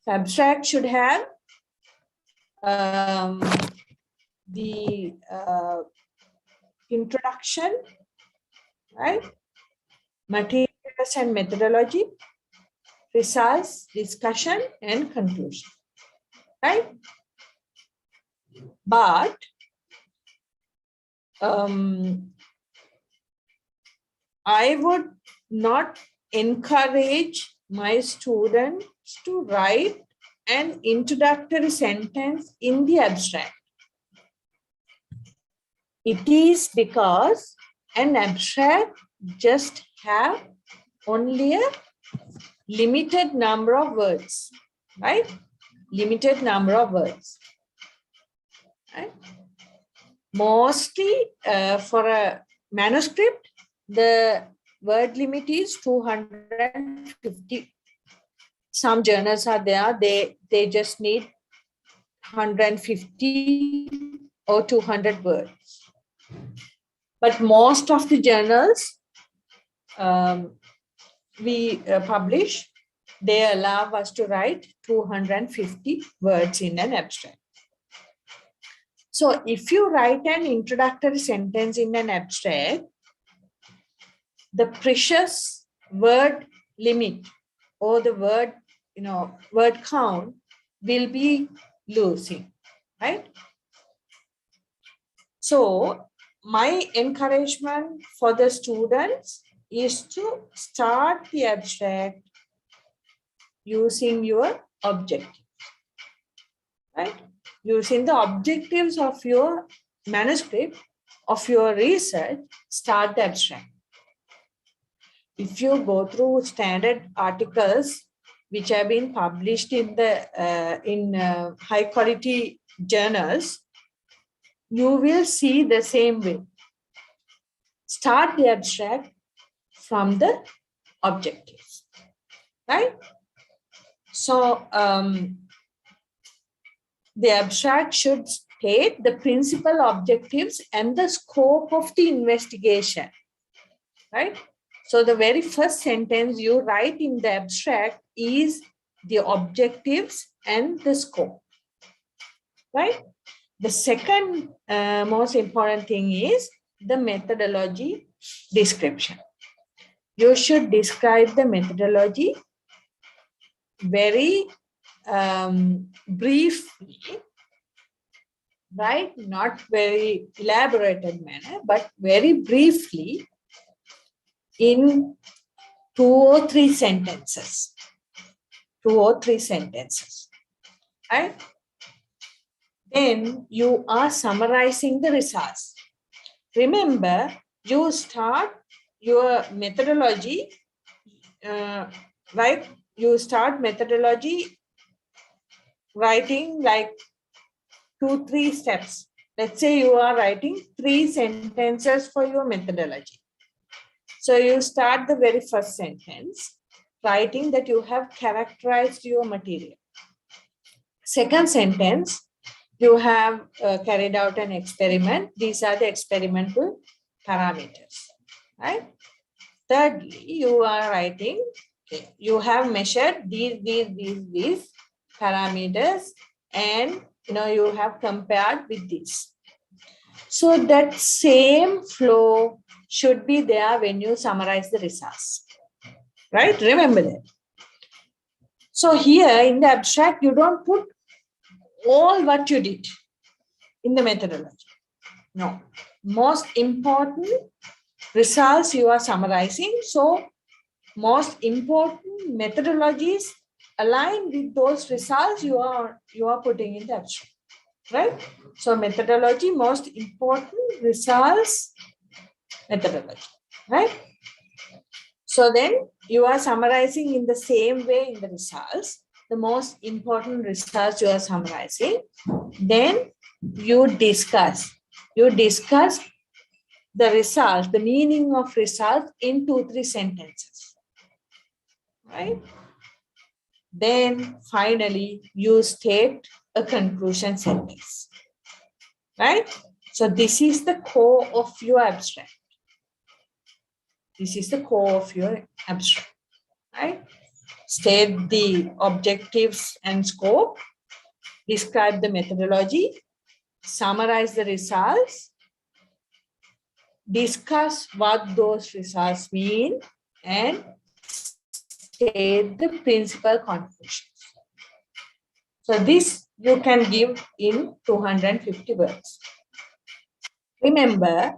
Abstract should have the introduction, right? Materials and methodology, results, discussion, and conclusion, right? But I would not encourage my students to write an introductory sentence in the abstract. It is because an abstract just have only a limited number of words, right? Limited number of words, right? Mostly for a manuscript, the word limit is 250. Some journals are there, they just need 150 or 200 words. But most of the journals we publish, they allow us to write 250 words in an abstract. So if you write an introductory sentence in an abstract, the precious word limit or the word, word count will be losing, right? So my encouragement for the students is to start the abstract using your objective, right? Using the objectives of your manuscript, of your research, start the abstract. If you go through standard articles which have been published in the high quality journals, you will see the same way. Start the abstract from the objectives, right? So the abstract should state the principal objectives and the scope of the investigation, right? So the very first sentence you write in the abstract is the objectives and the scope, right? The second most important thing is the methodology description. You should describe the methodology very briefly, right? Not very elaborated manner, but very briefly in 2 or 3 sentences. 2 or 3 sentences, right? Then you are summarizing the results. Remember, you start your methodology, right? You start methodology writing like 2-3 steps. Let's say you are writing 3 sentences for your methodology. So you start the very first sentence, writing that you have characterized your material. Second sentence, you have carried out an experiment. These are the experimental parameters, right? Thirdly, you are writing, okay, you have measured these parameters, and you have compared with this. So that same flow should be there when you summarize the results, right? Remember that. So here in the abstract, you don't put all what you did in the methodology. No, most important results you are summarizing. So most important methodologies align with those results you are putting in the abstract, right? So methodology, most important results, methodology, right? So then you are summarizing in the same way in the results, the most important results you are summarizing. Then you discuss the results, the meaning of results in 2-3 sentences, right? Then finally you state a conclusion sentence, right? So this is the core of your abstract. This is the core of your abstract, right? state the objectives and scope, describe the methodology, summarize the results, discuss what those results mean, and state the principal conclusions. So this you can give in 250 words. Remember,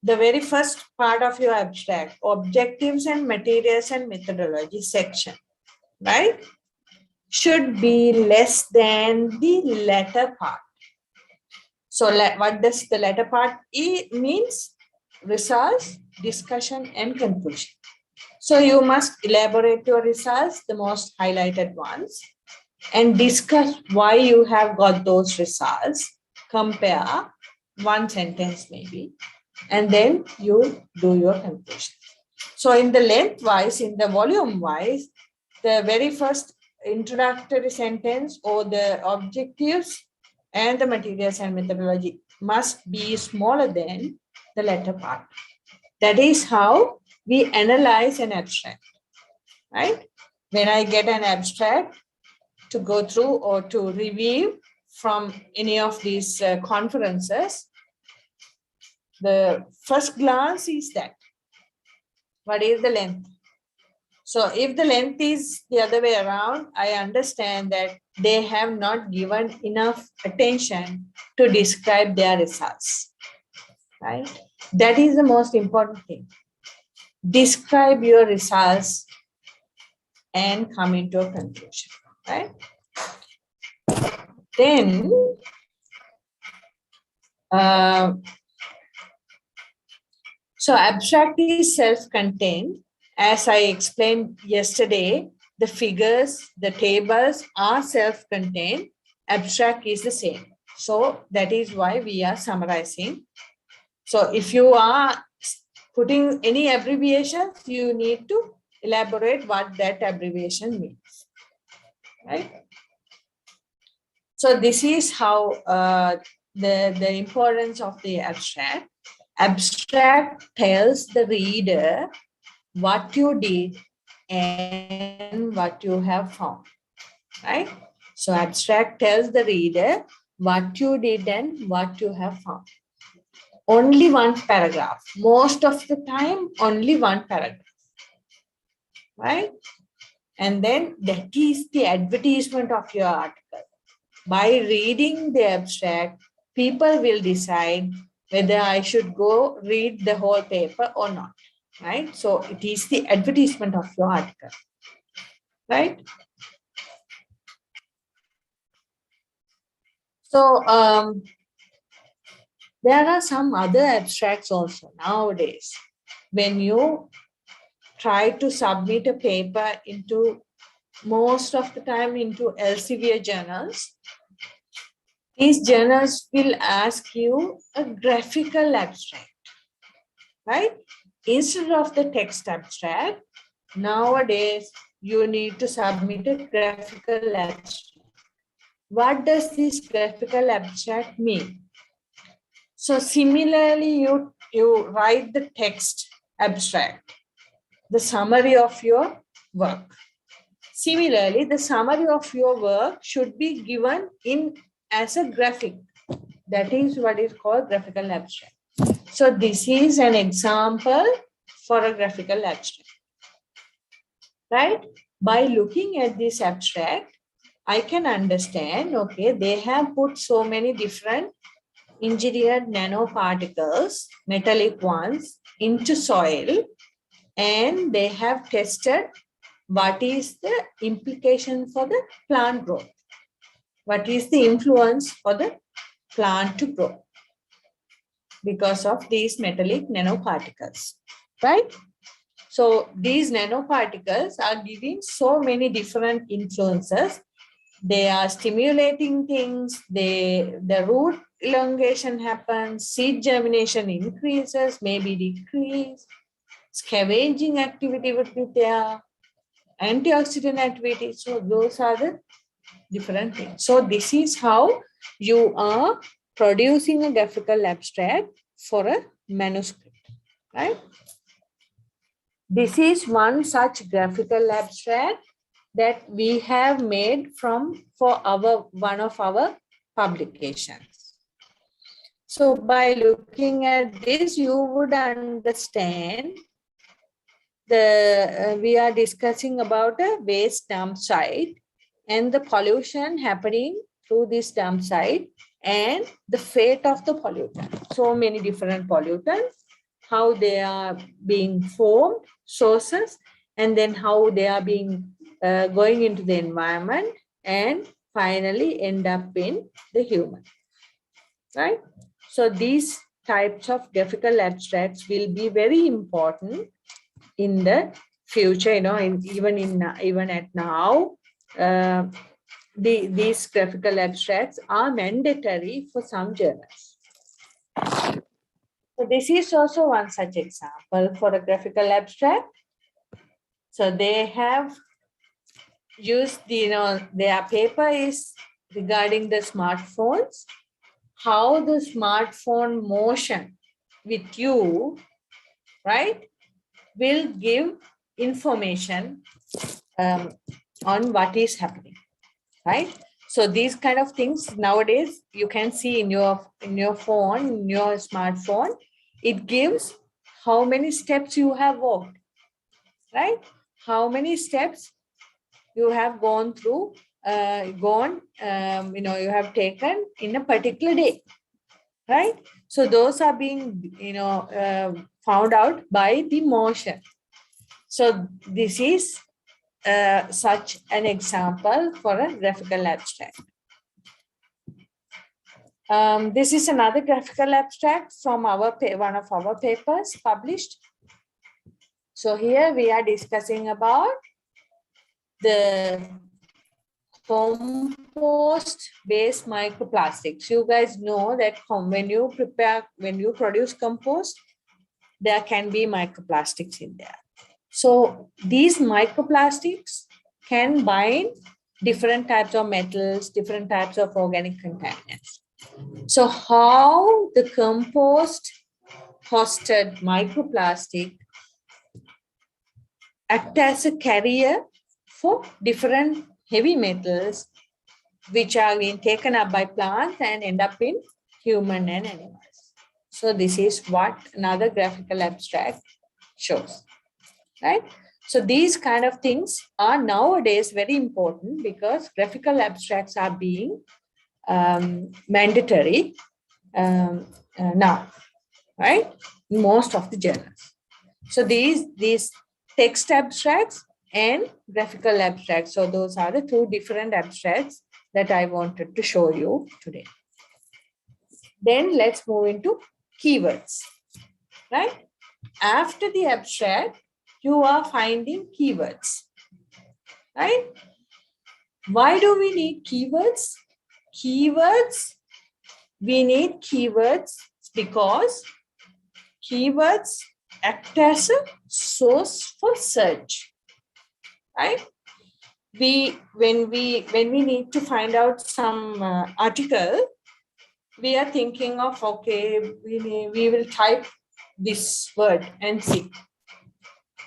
the very first part of your abstract, objectives and materials and methodology section, right, should be less than the latter part. So what does the latter part means? Results, discussion, and conclusion. So you must elaborate your results, the most highlighted ones, and discuss why you have got those results. Compare one sentence maybe, and then you do your conclusion. So in the length wise, in the volume wise, the very first introductory sentence or the objectives and the materials and methodology must be smaller than the latter part. That is how we analyze an abstract, right? When I get an abstract to go through or to review from any of these conferences, the first glance is that, what is the length? So if the length is the other way around, I understand that they have not given enough attention to describe their results, right? That is the most important thing. Describe your results and come into a conclusion, right? Then, so abstract is self-contained. As I explained yesterday, the figures, the tables are self-contained. Abstract is the same. So that is why we are summarizing. So if you are putting any abbreviations, you need to elaborate what that abbreviation means, right? So this is how the importance of the abstract. Abstract tells the reader what you did and what you have found, right? So abstract tells the reader what you did and what you have found. Only one paragraph. Most of the time, only one paragraph, right? And then that is the advertisement of your article. By reading the abstract, people will decide whether I should go read the whole paper or not, right? So it is the advertisement of your article, right? So there are some other abstracts also nowadays. When you try to submit a paper into, most of the time into Elsevier journals, these journals will ask you a graphical abstract, right? Instead of the text abstract, nowadays you need to submit a graphical abstract. What does this graphical abstract mean? So similarly, you write the text abstract, the summary of your work. Similarly, the summary of your work should be given in as a graphic. That is what is called graphical abstract. So this is an example for a graphical abstract, right? By looking at this abstract, I can understand, okay, they have put so many different engineered nanoparticles, metallic ones, into soil, and they have tested what is the implication for the plant growth. What is the influence for the plant to grow because of these metallic nanoparticles, right? So these nanoparticles are giving so many different influences. They are stimulating things, the root elongation happens, seed germination increases, maybe decrease, scavenging activity would be there, antioxidant activity. So those are the different things. So this is how you are producing a graphical abstract for a manuscript, right? This is one such graphical abstract. that we have made for one of our publications. So by looking at this, you would understand we are discussing about a waste dump site and the pollution happening through this dump site and the fate of the pollutant. So many different pollutants, how they are being formed, sources, and then how they are being going into the environment and finally end up in the human, right? So these types of graphical abstracts will be very important in the future, even at now. These graphical abstracts are mandatory for some journals. So this is also one such example for a graphical abstract. So they have used their paper is regarding the smartphones, how the smartphone motion with you, right, will give information on what is happening, right? So these kind of things nowadays you can see in your phone, in your smartphone. It gives how many steps you have walked, right? How many steps you have gone through, you have taken in a particular day, right? So those are being, found out by the motion. So this is such an example for a graphical abstract. This is another graphical abstract from one of our papers published. So here we are discussing about the compost-based microplastics. You guys know that when you produce compost, there can be microplastics in there. So these microplastics can bind different types of metals, different types of organic contaminants. So how the compost-hosted microplastic act as a carrier for different heavy metals which are being taken up by plants and end up in human and animals. So this is what another graphical abstract shows, right? So these kind of things are nowadays very important because graphical abstracts are being mandatory now, right? In most of the journals. So these text abstracts and graphical abstracts. So those are the two different abstracts that I wanted to show you today. Then let's move into keywords, right? After the abstract, you are finding keywords, right? Why do we need keywords? We need keywords because keywords act as a source for search, right? When we need to find out some article, we are thinking of, okay, we will type this word and see.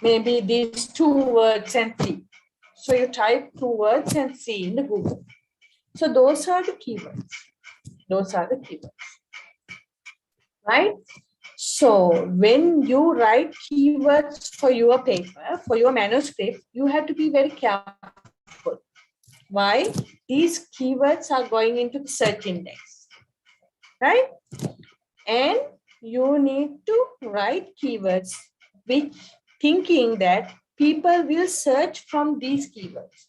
Maybe these two words and see. So you type 2 words and see in the Google. So those are the keywords. Right? So when you write keywords for your paper, for your manuscript, you have to be very careful. Why? These keywords are going into the search index, right? And you need to write keywords which thinking that people will search from these keywords.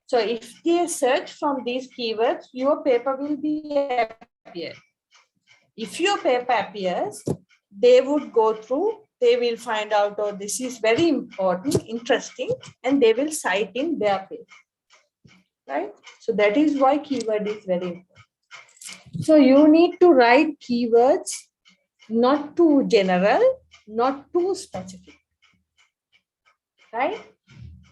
So if they search from these keywords, your paper will appear. If your paper appears, they would go through, they will find out, oh, this is very important, interesting, and they will cite in their paper, right? So that is why keyword is very important. So you need to write keywords not too general, not too specific, right?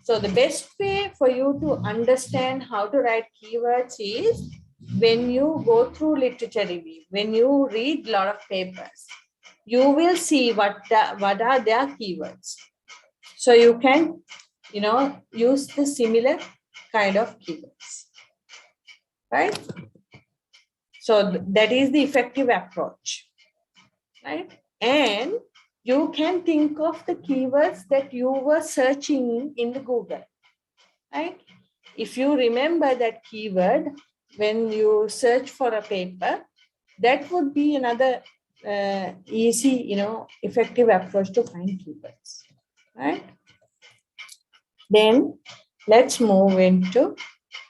So the best way for you to understand how to write keywords is when you go through literature review, when you read a lot of papers, you will see what are their keywords. So you can use the similar kind of keywords, right? So that is the effective approach, right? And you can think of the keywords that you were searching in the Google, right? If you remember that keyword when you search for a paper, that would be another easy, effective approach to find keywords, right? Then let's move into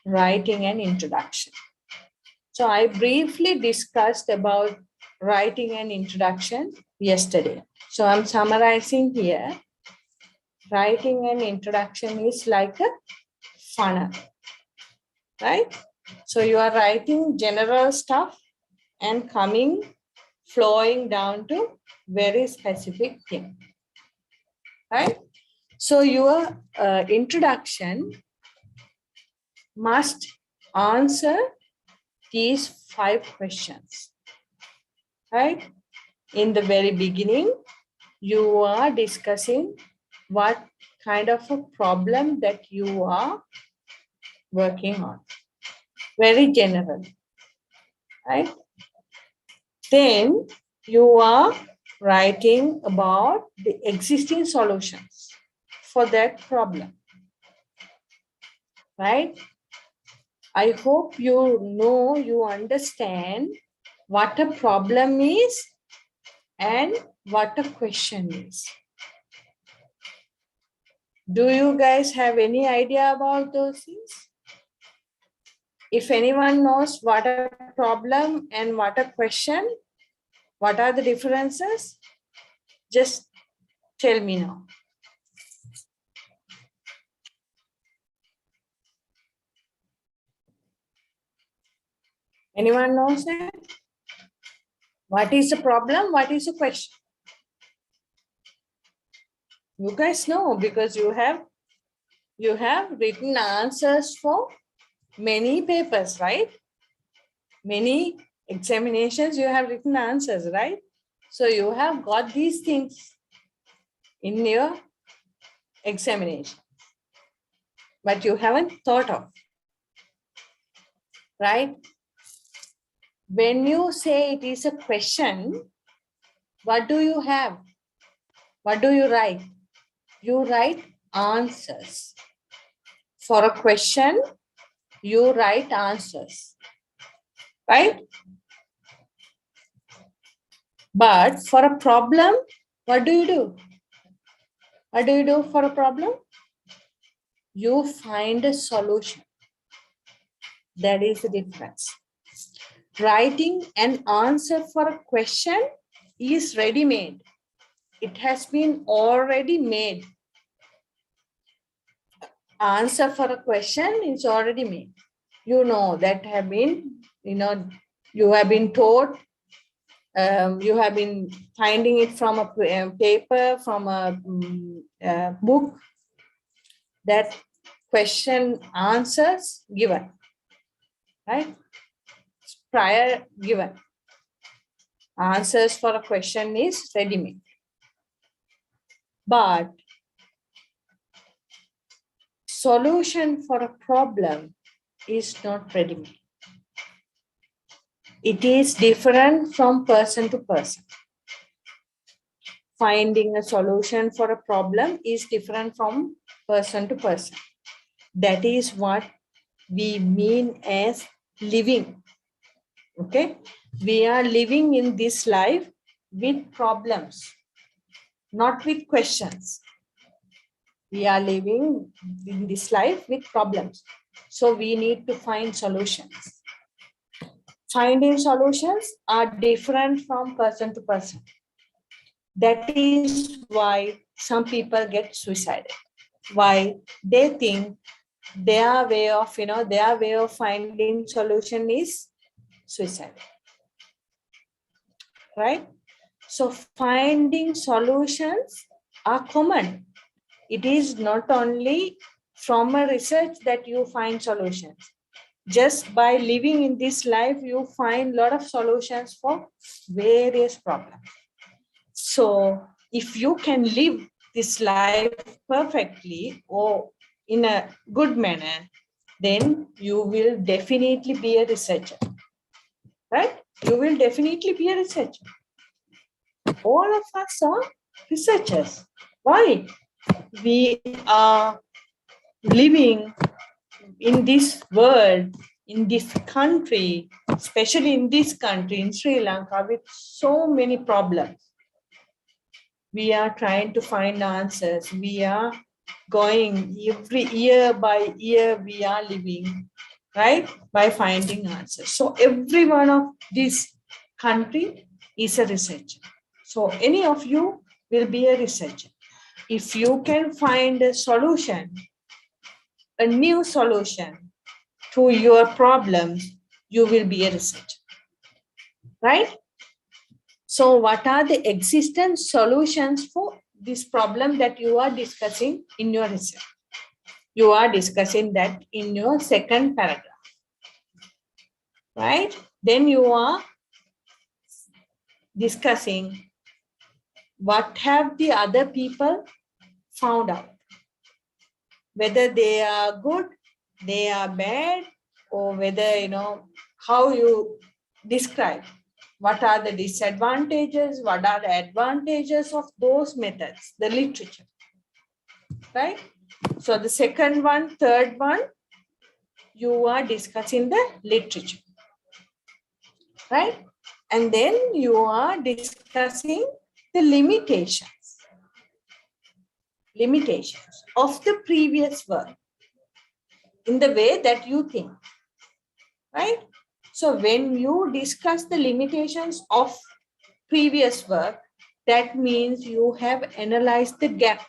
writing an introduction. So I briefly discussed about writing an introduction yesterday. So I'm summarizing here. Writing an introduction is like a funnel, right? So you are writing general stuff and flowing down to very specific thing, right? So your introduction must answer these 5 questions, right? In the very beginning, you are discussing what kind of a problem that you are working on, very general, right? Then you are writing about the existing solutions for that problem, right? I hope you understand what a problem is and what a question is. Do you guys have any idea about those things? If anyone knows what a problem and what a question, what are the differences? Just tell me now. Anyone knows that? What is the problem? What is the question? You guys know because you have written answers for many papers, right? Many examinations you have written answers, right? So you have got these things in your examination, but you haven't thought of, right? When you say it is a question, what do you have? What do you write? You write answers. For a question, you write answers, right? But for a problem, what do you do? What do you do for a problem? You find a solution. That is the difference. Writing an answer for a question is ready-made. It has been already made. Answer for a question is already made. You know that have been, you have been taught, you have been finding it from a paper, from a book, that question answers given, right? Prior given. Answers for a question is ready-made. But solution for a problem is not ready-made. It is different from person to person. Finding a solution for a problem is different from person to person. That is what we mean as living. Okay? We are living in this life with problems, not with questions. We are living in this life with problems. So we need to find solutions. Finding solutions are different from person to person. That is why some people get suicidal. Why? They think their way of finding solution is suicide. Right? So finding solutions are common. It is not only from a research that you find solutions. Just by living in this life, you find a lot of solutions for various problems. So if you can live this life perfectly, or in a good manner, then you will definitely be a researcher, right? You will definitely be a researcher. All of us are researchers. Why? We are living in this world, in this country, especially in this country, in Sri Lanka, with so many problems. We are trying to find answers. We are going every year by year, we are living, right, by finding answers. So every one of this country is a researcher. So any of you will be a researcher. If you can find a solution, a new solution to your problems, you will be a researcher, right? So what are the existent solutions for this problem that you are discussing in your research? You are discussing that in your second paragraph, right? Then you are discussing what have the other people found out, whether they are good, they are bad, or whether, how you describe what are the disadvantages, what are the advantages of those methods, the literature, right? So the second one, third one, you are discussing the literature, right? And then you are discussing the limitations of the previous work in the way that you think, right? So when you discuss the limitations of previous work, that means you have analyzed the gap.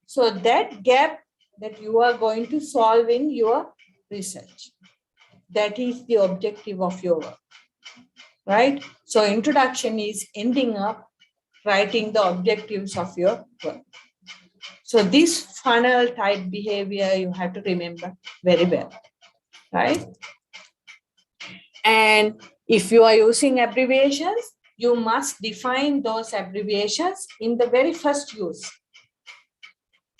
So that gap that you are going to solve in your research, that is the objective of your work, right? So introduction is ending up writing the objectives of your work. So this funnel type behavior you have to remember very well, right? And if you are using abbreviations, you must define those abbreviations in the very first use.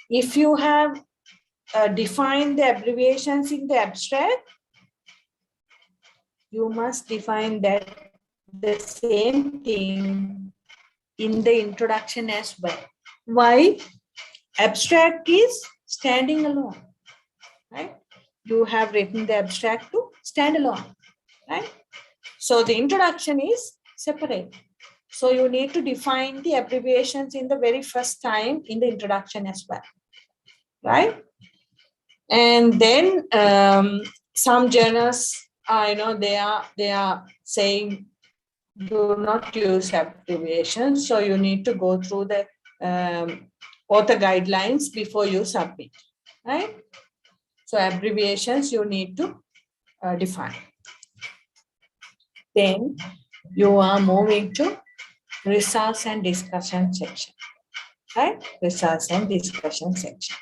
If you have defined the abbreviations in the abstract, you must define that the same thing in the introduction as well. Why? Abstract is standing alone, right? You have written the abstract to stand alone, right? So the introduction is separate. So you need to define the abbreviations in the very first time in the introduction as well, right? And then some journals, they are saying do not use abbreviations. So you need to go through the author guidelines before you submit, right? So abbreviations you need to define. Then you are moving to results and discussion section, right? Results and discussion section.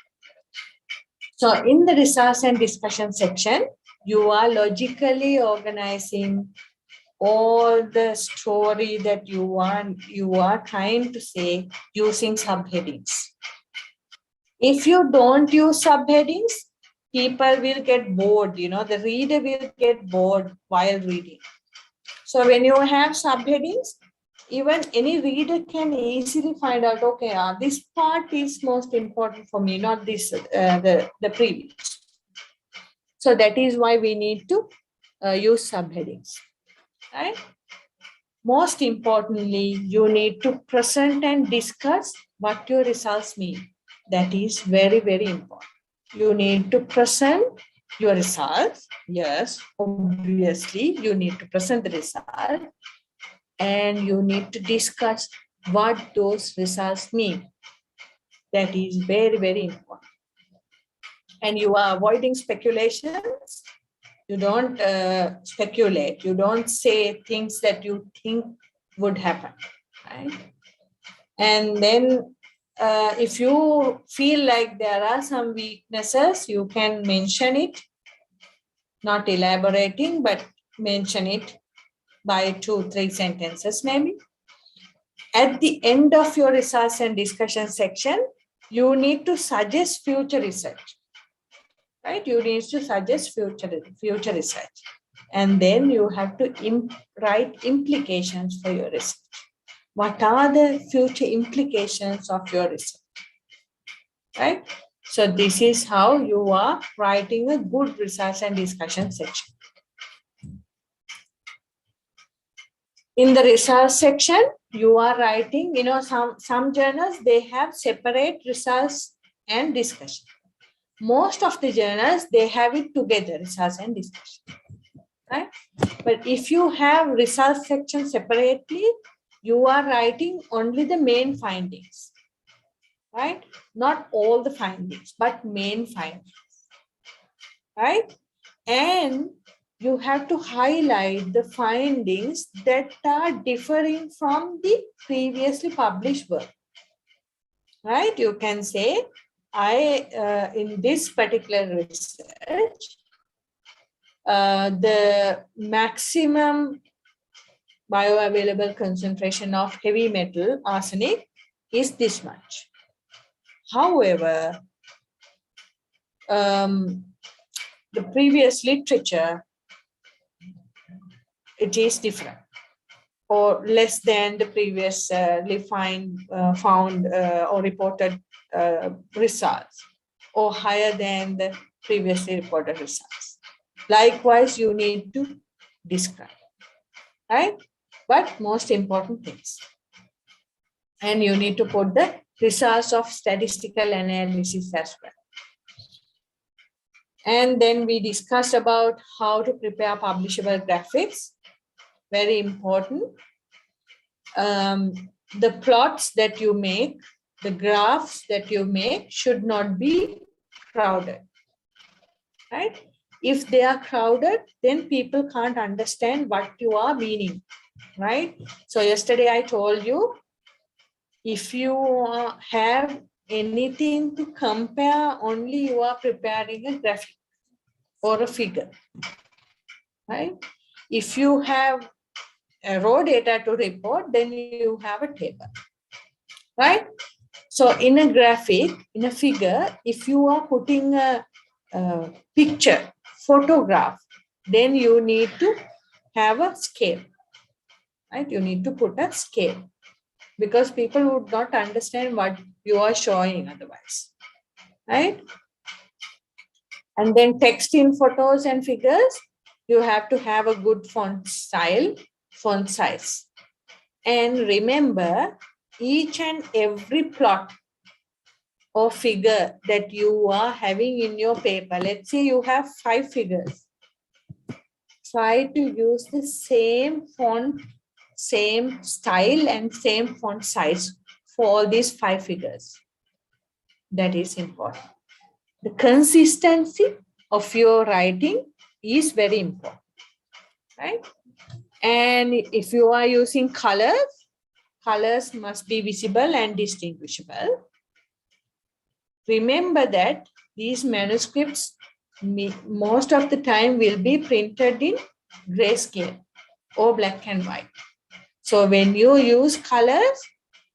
So in the results and discussion section, you are logically organizing all the story that you are trying to say using subheadings. If you don't use subheadings, people will get bored, the reader will get bored while reading. So when you have subheadings, even any reader can easily find out, okay, this part is most important for me, not this, the previous. So that is why we need to use subheadings, right? Most importantly, you need to present and discuss what your results mean. That is very, very important. You need to present your results. Yes, obviously, you need to present the result. And you need to discuss what those results mean. That is very, very important. And you are avoiding speculations. You don't speculate. You don't say things that you think would happen, right? And then if you feel like there are some weaknesses, you can mention it, not elaborating, but mention it by 2-3 sentences maybe. At the end of your results and discussion section, you need to suggest future research, right? You need to suggest future research. And then you have to write implications for your research. What are the future implications of your research, right? So this is how you are writing a good research and discussion section. In the research section, you are writing, some journals, they have separate research and discussion. Most of the journals, they have it together, research and discussion, right? But if you have research section separately, you are writing only the main findings, right? Not all the findings, but main findings, right? And you have to highlight the findings that are differing from the previously published work, right? You can say, in this particular research, the maximum bioavailable concentration of heavy metal arsenic is this much. However, the previous literature, it is different or less than the previously found or reported results, or higher than the previously reported results. Likewise, you need to describe, right? But most important things. And you need to put the results of statistical analysis as well. And then we discussed about how to prepare publishable graphics. Very important. The plots that you make, the graphs that you make should not be crowded, right? If they are crowded, then people can't understand what you are meaning, right? So yesterday I told you, if you have anything to compare, only you are preparing a graphic or a figure, right? If you have raw data to report, then you have a table, right? So in a graphic, in a figure, if you are putting a picture, photograph, then you need to have a scale, right? You need to put a scale because people would not understand what you are showing otherwise, right? And then text in photos and figures, you have to have a good font style, font size. And remember, each and every plot or figure that you are having in your paper, let's say you have 5 figures, try to use the same font, same style, and same font size for all these 5 figures. That is important. The consistency of your writing is very important, right? And if you are using colors, colors must be visible and distinguishable. Remember that these manuscripts most of the time will be printed in grayscale or black and white. So when you use colors,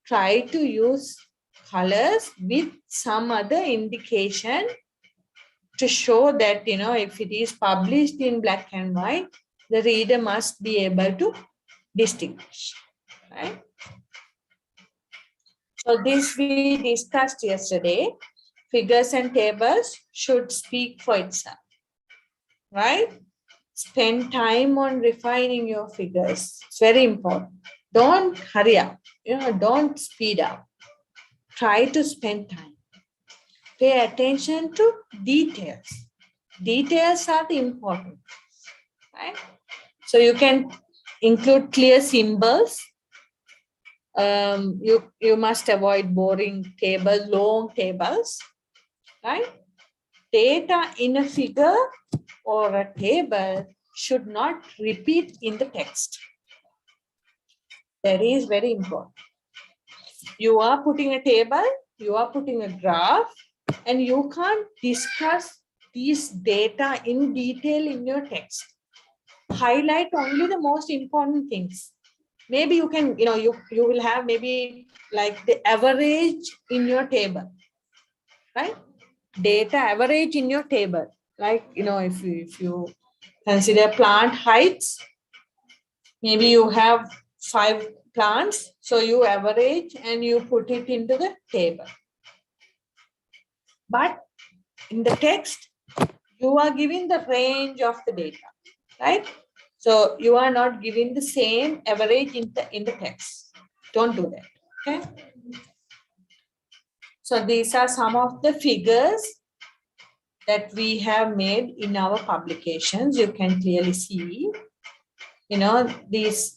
try to use colors with some other indication to show that, if it is published in black and white, the reader must be able to distinguish, right? So this we discussed yesterday. Figures and tables should speak for itself, right? Spend time on refining your figures. It's very important. Don't hurry up, don't speed up. Try to spend time. Pay attention to details. Details are the important, right? So you can include clear symbols. You must avoid boring tables, long tables, right? Data in a figure or a table should not repeat in the text. That is very important. You are putting a table, you are putting a graph, and you can't discuss these data in detail in your text. Highlight only the most important things. Maybe you can, you will have maybe like the average in your table. right? Data average in your table. Like, if you consider plant heights, maybe you have 5 plants, so you average and you put it into the table. But in the text, you are giving the range of the data, right? So you are not giving the same average in the text. Don't do that, okay? So these are some of the figures that we have made in our publications. You can clearly see, these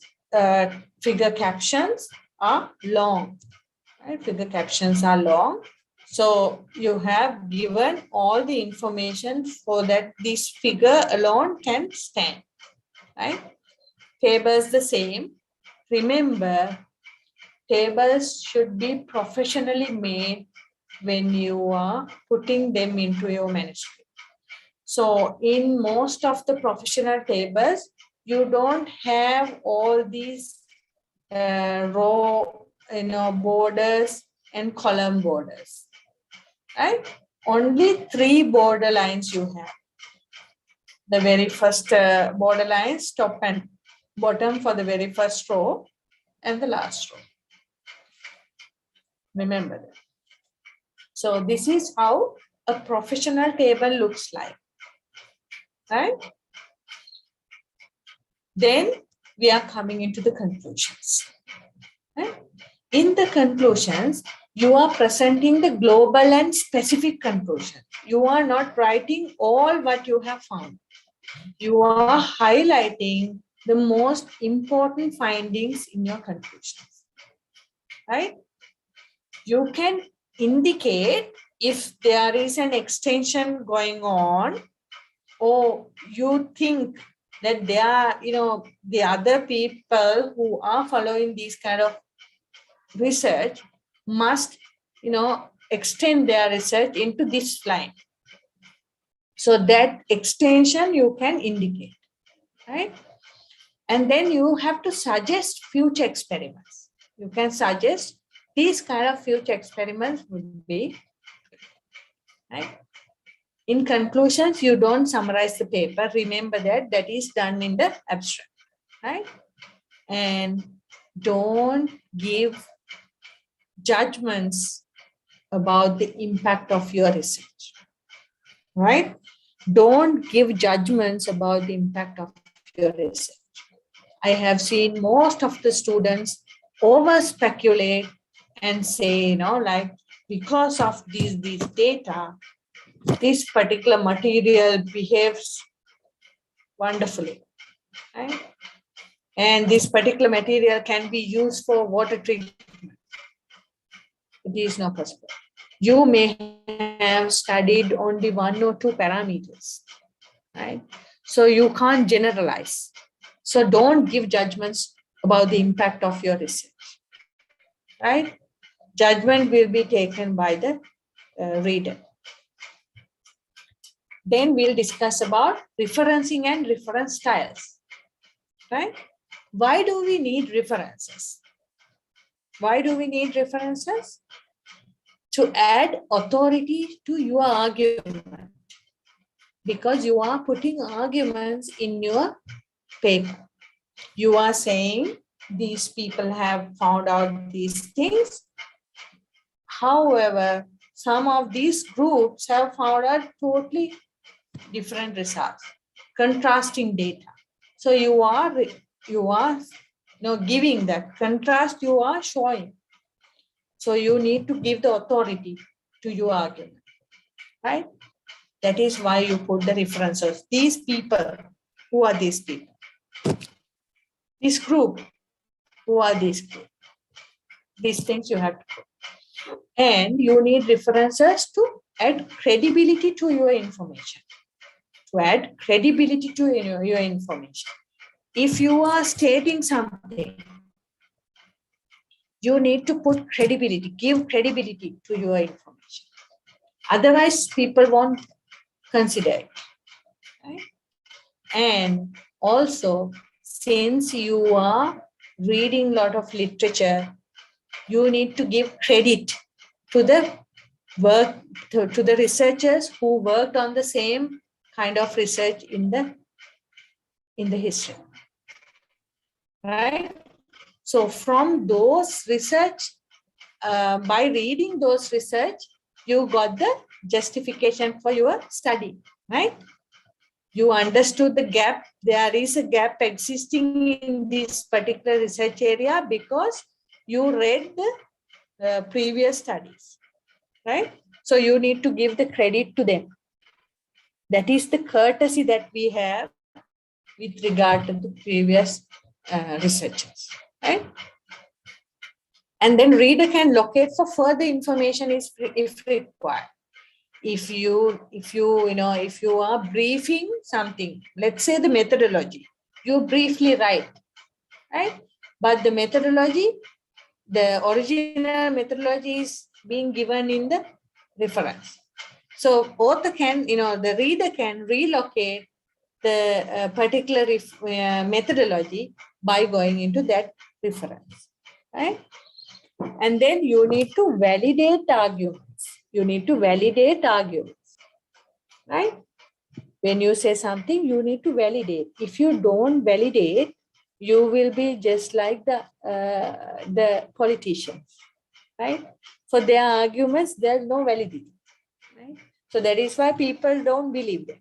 figure captions are long, right? Figure captions are long. So you have given all the information so that this figure alone can stand, right? Tables the same. Remember, tables should be professionally made when you are putting them into your manuscript. So in most of the professional tables, you don't have all these row, borders and column borders, right? Only 3 border lines you have. The very first border lines, top and bottom for the very first row and the last row. Remember that. So this is how a professional table looks like, right? Then we are coming into the conclusions. Right? In the conclusions, you are presenting the global and specific conclusion. You are not writing all what you have found. You are highlighting the most important findings in your conclusions, right? You can indicate if there is an extension going on, or you think that there are, the other people who are following these kind of research must, extend their research into this line. So that extension you can indicate, right? And then you have to suggest future experiments. You can suggest these kind of future experiments would be, right? In conclusions, you don't summarize the paper. Remember that is done in the abstract, right? And don't give judgments about the impact of your research, right? Don't give judgments about the impact of your research. I have seen most of the students over speculate and say, like, because of these data, this particular material behaves wonderfully, right? And this particular material can be used for water treatment. It is not possible. You may have studied only 1 or 2 parameters, right? So you can't generalize. So don't give judgments about the impact of your research, right? Judgment will be taken by the reader. Then we'll discuss about referencing and reference styles, right? Why do we need references? Why do we need references? To add authority to your argument, because you are putting arguments in your paper. You are saying these people have found out these things. However, some of these groups have found out totally different results, contrasting data. So you are giving that contrast, you are showing. So you need to give the authority to your argument, right? That is why you put the references. These people, who are these people? This group, who are these group? These things you have to put. And you need references to add credibility to your information. To add credibility to your information. If you are stating something, you need to put credibility, give credibility to your information. Otherwise, people won't consider it, right? And also, since you are reading a lot of literature, you need to give credit to the work to the researchers who worked on the same kind of research in the history, right? So from those research, by reading those research, you got the justification for your study, right? You understood the gap. There is a gap existing in this particular research area because you read the previous studies, right? So you need to give the credit to them. That is the courtesy that we have with regard to the previous researchers, right? And then reader can locate for further information if required. If you are briefing something, let's say the methodology, you briefly write, right? But the methodology, the original methodology is being given in the reference. So author can, the reader can relocate the particular methodology by going into that reference, right? And then you need to validate arguments. You need to validate arguments, right? When you say something, you need to validate. If you don't validate, you will be just like the politicians, right? For their arguments, there's no validity, right? So that is why people don't believe them,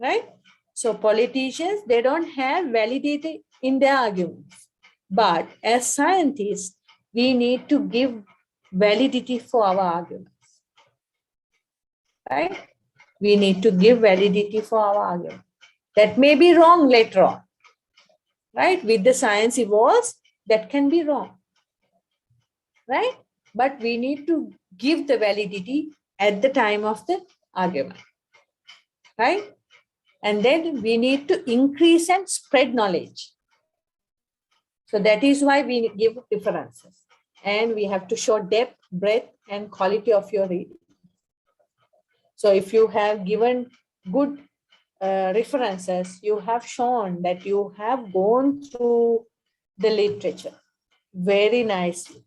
right? So politicians, they don't have validity in their arguments. But as scientists, we need to give validity for our arguments, right? We need to give validity for our argument. That may be wrong later on, right? With the science evolves, that can be wrong, right? But we need to give the validity at the time of the argument, right? And then we need to increase and spread knowledge. So that is why we give references. And we have to show depth, breadth, and quality of your reading. So if you have given good references, you have shown that you have gone through the literature very nicely,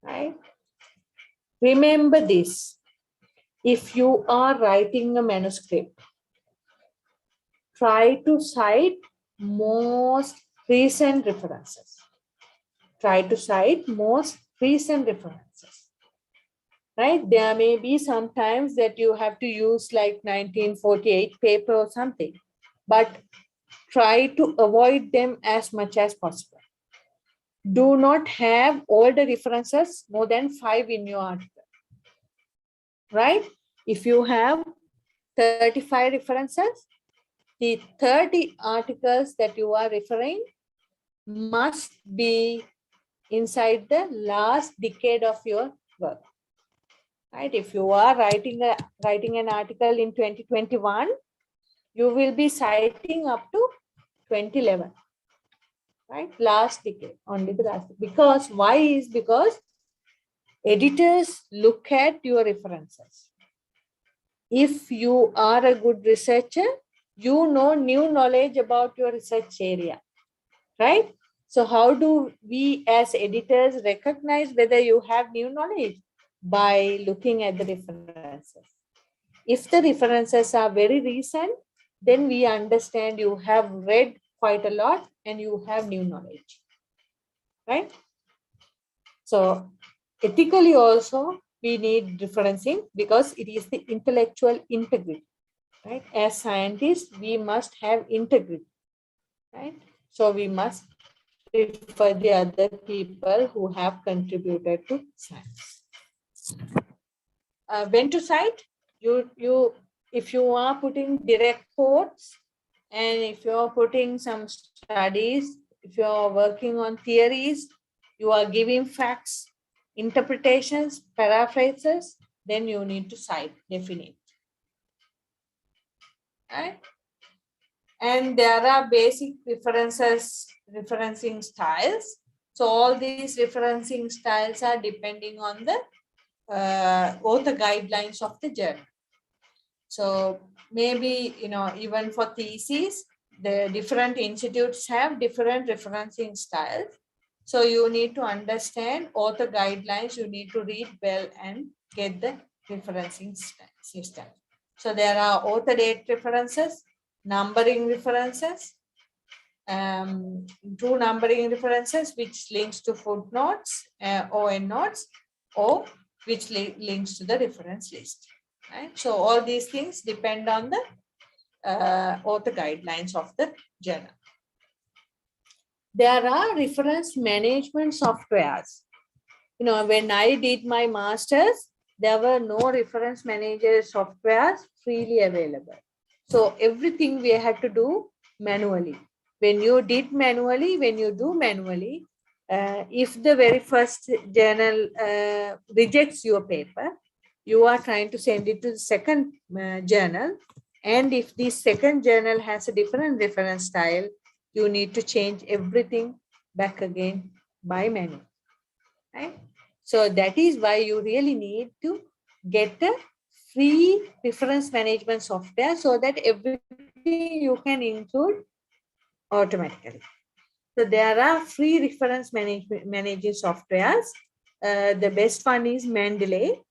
right? Remember this. If you are writing a manuscript, try to cite most recent references. Try to cite most recent references, right? There may be sometimes that you have to use like 1948 paper or something, but try to avoid them as much as possible. Do not have all the references more than 5 in your article, right? If you have 35 references, the 30 articles that you are referring must be inside the last decade of your work, right? If you are writing an article in 2021, you will be citing up to 2011, right? Last decade, only the last. Because why is because editors look at your references. If you are a good researcher, you know new knowledge about your research area, right? So how do we as editors recognize whether you have new knowledge? By looking at the references. If the references are very recent, then we understand you have read quite a lot and you have new knowledge, right? So ethically also, we need referencing because it is the intellectual integrity, right? As scientists, we must have integrity, right? So we must refer the other people who have contributed to science. When to cite? If you are putting direct quotes, and if you are putting some studies, if you are working on theories, you are giving facts, interpretations, paraphrases, then you need to cite, definite. Right? And there are basic referencing styles. So all these referencing styles are depending on the author guidelines of the journal. So maybe, even for theses, the different institutes have different referencing styles. So you need to understand author guidelines, you need to read well and get the referencing system. So there are author date references, numbering references, two numbering references which links to footnotes or endnotes, or which links to the reference list. Right? So all these things depend on the author guidelines of the journal. There are reference management softwares. You know, when I did my master's, there were no reference manager softwares freely available. So everything we had to do manually. When you do manually, if the very first journal rejects your paper, you are trying to send it to the second journal. And if the second journal has a different reference style, you need to change everything back again by manual. Right? So that is why you really need to get a free reference management software so that everything you can include automatically. So there are free reference managing softwares. The best one is Mendeley,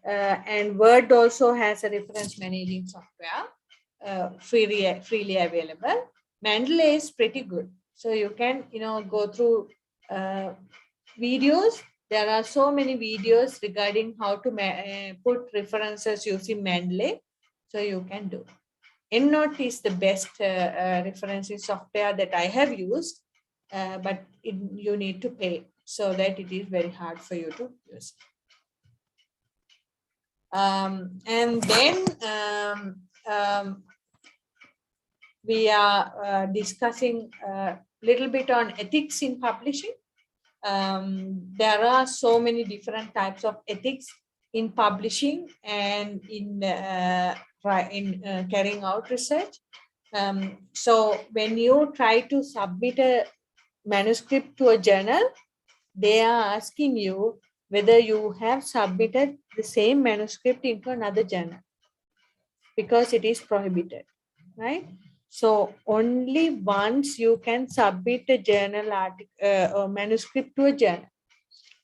and Word also has a reference managing software freely available. Mendeley is pretty good. So you can go through videos. There are so many videos regarding how to put references using Mendeley. So you can do. EndNote is the best referencing software that I have used, but you need to pay, so that it is very hard for you to use. And then we are discussing a little bit on ethics in publishing. There are so many different types of ethics in publishing and in carrying out research. So when you try to submit a manuscript to a journal, they are asking you whether you have submitted the same manuscript into another journal, because it is prohibited, right? So only once you can submit a journal article or manuscript to a journal.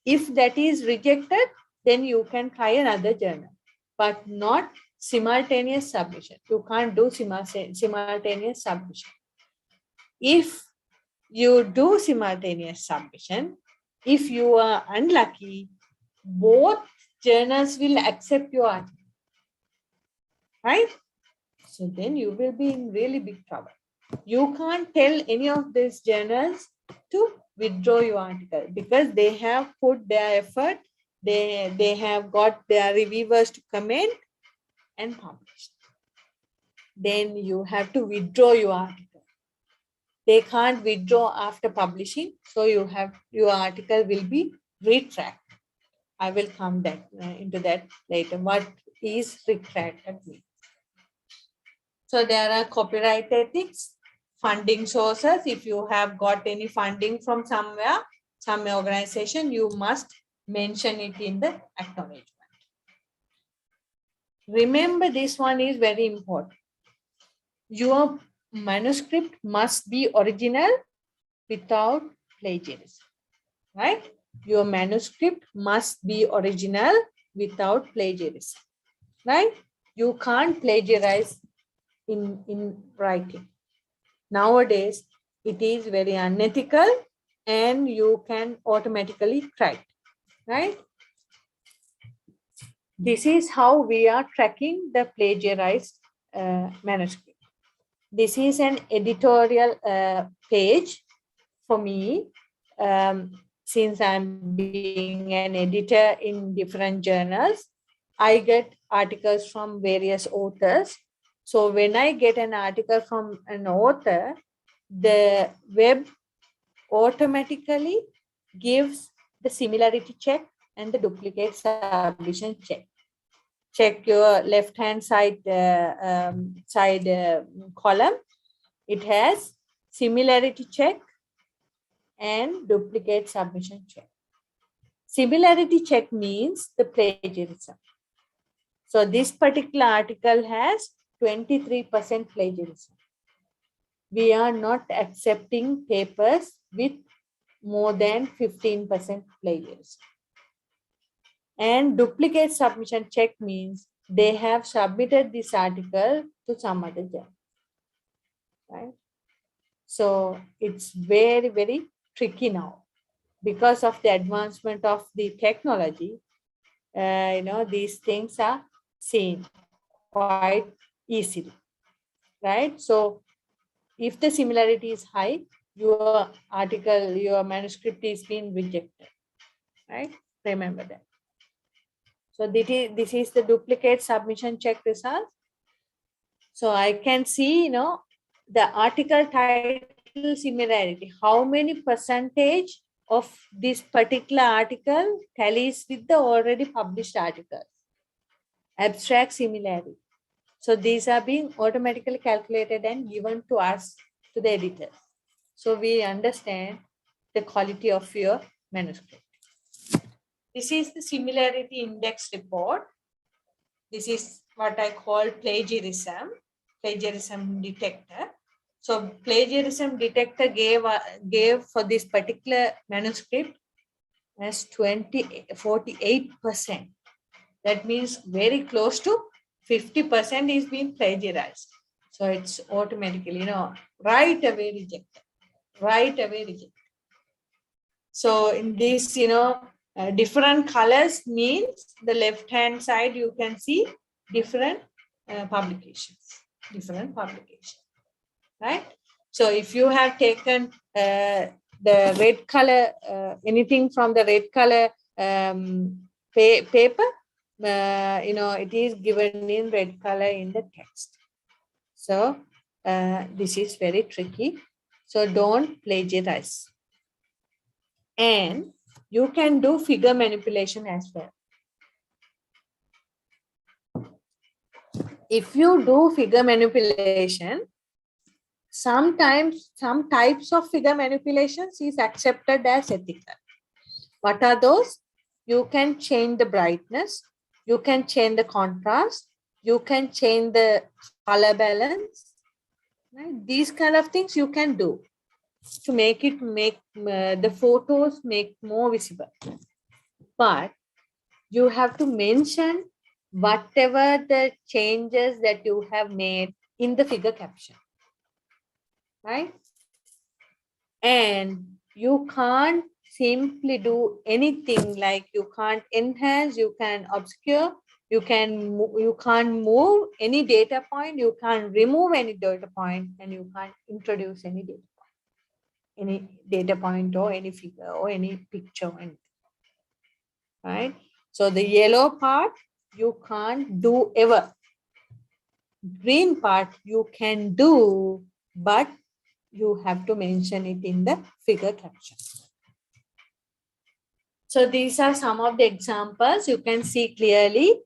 If that is rejected, then you can try another journal, but not simultaneous submission. You can't do simultaneous submission. If you do simultaneous submission, if you are unlucky, both journals will accept your article, right? So then you will be in really big trouble. You can't tell any of these journals to withdraw your article, because they have put their effort, they have got their reviewers to comment and publish. Then you have to withdraw your article. They can't withdraw after publishing, so your article will be retracted. I will come into that later. What is retracted mean? So there are copyright ethics, funding sources. If you have got any funding from somewhere, some organization, you must mention it in the acknowledgement. Remember, this one is very important. Your manuscript must be original without plagiarism, right? Your manuscript must be original without plagiarism, right? You can't plagiarize in writing. Nowadays, it is very unethical and you can automatically try, right? This is how we are tracking the plagiarized manuscript. This is an editorial page for me. Since I'm being an editor in different journals, I get articles from various authors. So when I get an article from an author, the web automatically gives the similarity check and the duplicate submission check. Check your left-hand side column. It has similarity check and duplicate submission check. Similarity check means the plagiarism. So this particular article has 23% plagiarism. We are not accepting papers with more than 15% plagiarism. And duplicate submission check means they have submitted this article to some other journal, right? So it's very, very tricky now because of the advancement of the technology. These things are seen quite easily, right? So if the similarity is high, your article, your manuscript is being rejected, right? Remember that. So this is the duplicate submission check result. So I can see, the article title similarity, how many percentage of this particular article tallies with the already published article. Abstract similarity. So these are being automatically calculated and given to us, to the editor. So we understand the quality of your manuscript. This is the similarity index report. This is what I call plagiarism detector. So plagiarism detector gave for this particular manuscript as 48%. That means very close to 50% is being plagiarized. So it's automatically, right away rejected. Right away rejected. So in this, different colors means the left-hand side, you can see different publications, right? So if you have taken the red color, anything from the red color paper, it is given in red color in the text. So this is very tricky. So don't plagiarize. And you can do figure manipulation as well. If you do figure manipulation, sometimes some types of figure manipulations is accepted as ethical. What are those? You can change the brightness, you can change the contrast, you can change the color balance, right? These kind of things you can do to make the photos make more visible. But you have to mention whatever the changes that you have made in the figure caption, right? And you can't simply do anything, like you can't enhance, you can obscure, you can't move any data point, you can't remove any data point, and you can't introduce any data point or any figure or any picture or anything, right? So the yellow part you can't do ever. Green part you can do, but you have to mention it in the figure caption. So these are some of the examples. You can see clearly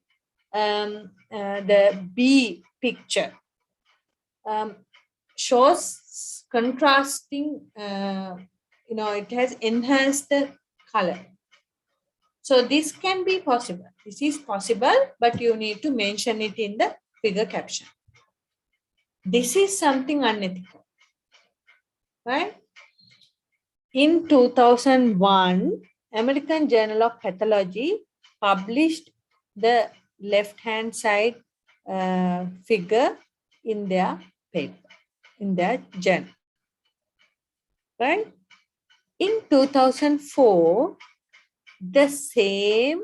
the B picture shows contrasting, it has enhanced the color. So this can be possible. This is possible, but you need to mention it in the figure caption. This is something unethical, right? In 2001, American Journal of Pathology published the left-hand side figure in their paper, in their journal, right? In 2004, the same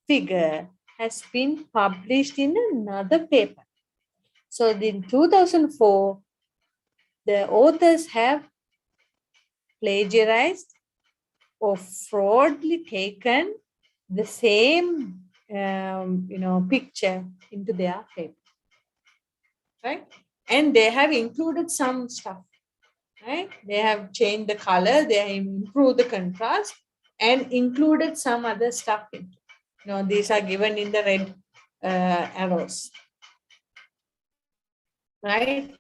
figure has been published in another paper. So in 2004, the authors have plagiarized or fraudulently taken the same picture into their paper, right? And they have included some stuff, right? They have changed the color, they have improved the contrast, and included some other stuff. These are given in the red arrows, right?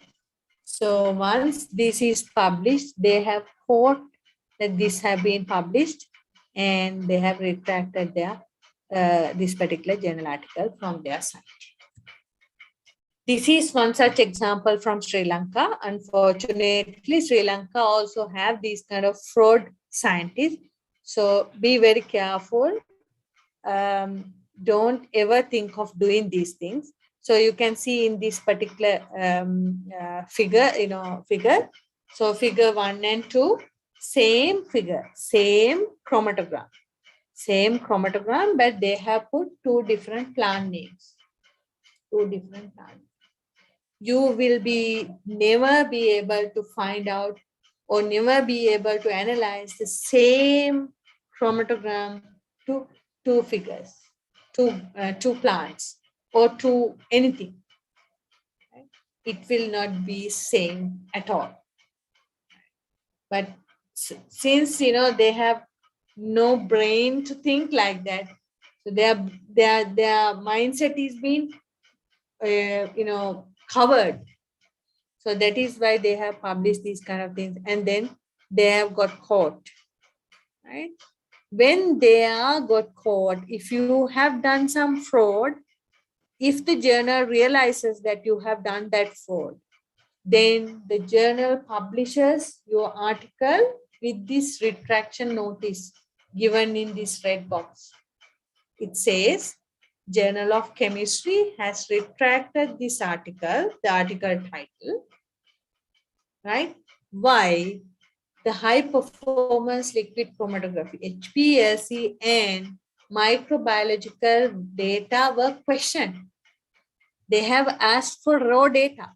So once this is published, they have caught that this have been published, and they have retracted their this particular journal article from their site. This is one such example from Sri Lanka. Unfortunately, Sri Lanka also have these kind of fraud scientists. So be very careful don't ever think of doing these things. So you can see in this particular figure, figure. So figure 1 and 2, same figure, same chromatogram, but they have put two different plant names, two different plants. You will never be able to find out or never be able to analyze the same chromatogram to two figures, two plants, or to anything. Right? It will not be same at all. But since they have no brain to think like that, so their mindset is being covered. So that is why they have published these kind of things, and then they have got caught, right? When they are got caught, if you have done some fraud, if the journal realizes that you have done that fraud, then the journal publishes your article with this retraction notice given in this red box. It says, Journal of Chemistry has retracted this article, the article title, right? Why? The high performance liquid chromatography, HPLC, and microbiological data were questioned. They have asked for raw data,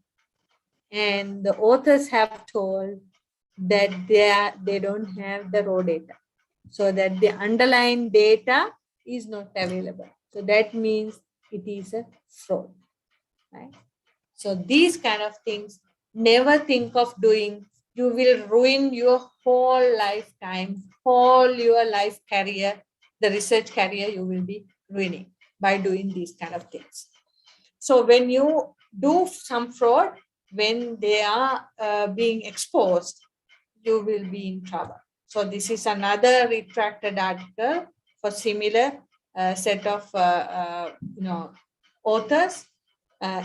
and the authors have told that they don't have the raw data, so that the underlying data is not available. So that means it is a fraud, right? So these kind of things, never think of doing. You will ruin your whole lifetime, whole your life career, the research career you will be ruining by doing these kind of things. So when you do some fraud, when they are being exposed, you will be in trouble. So this is another retracted article for similar set of authors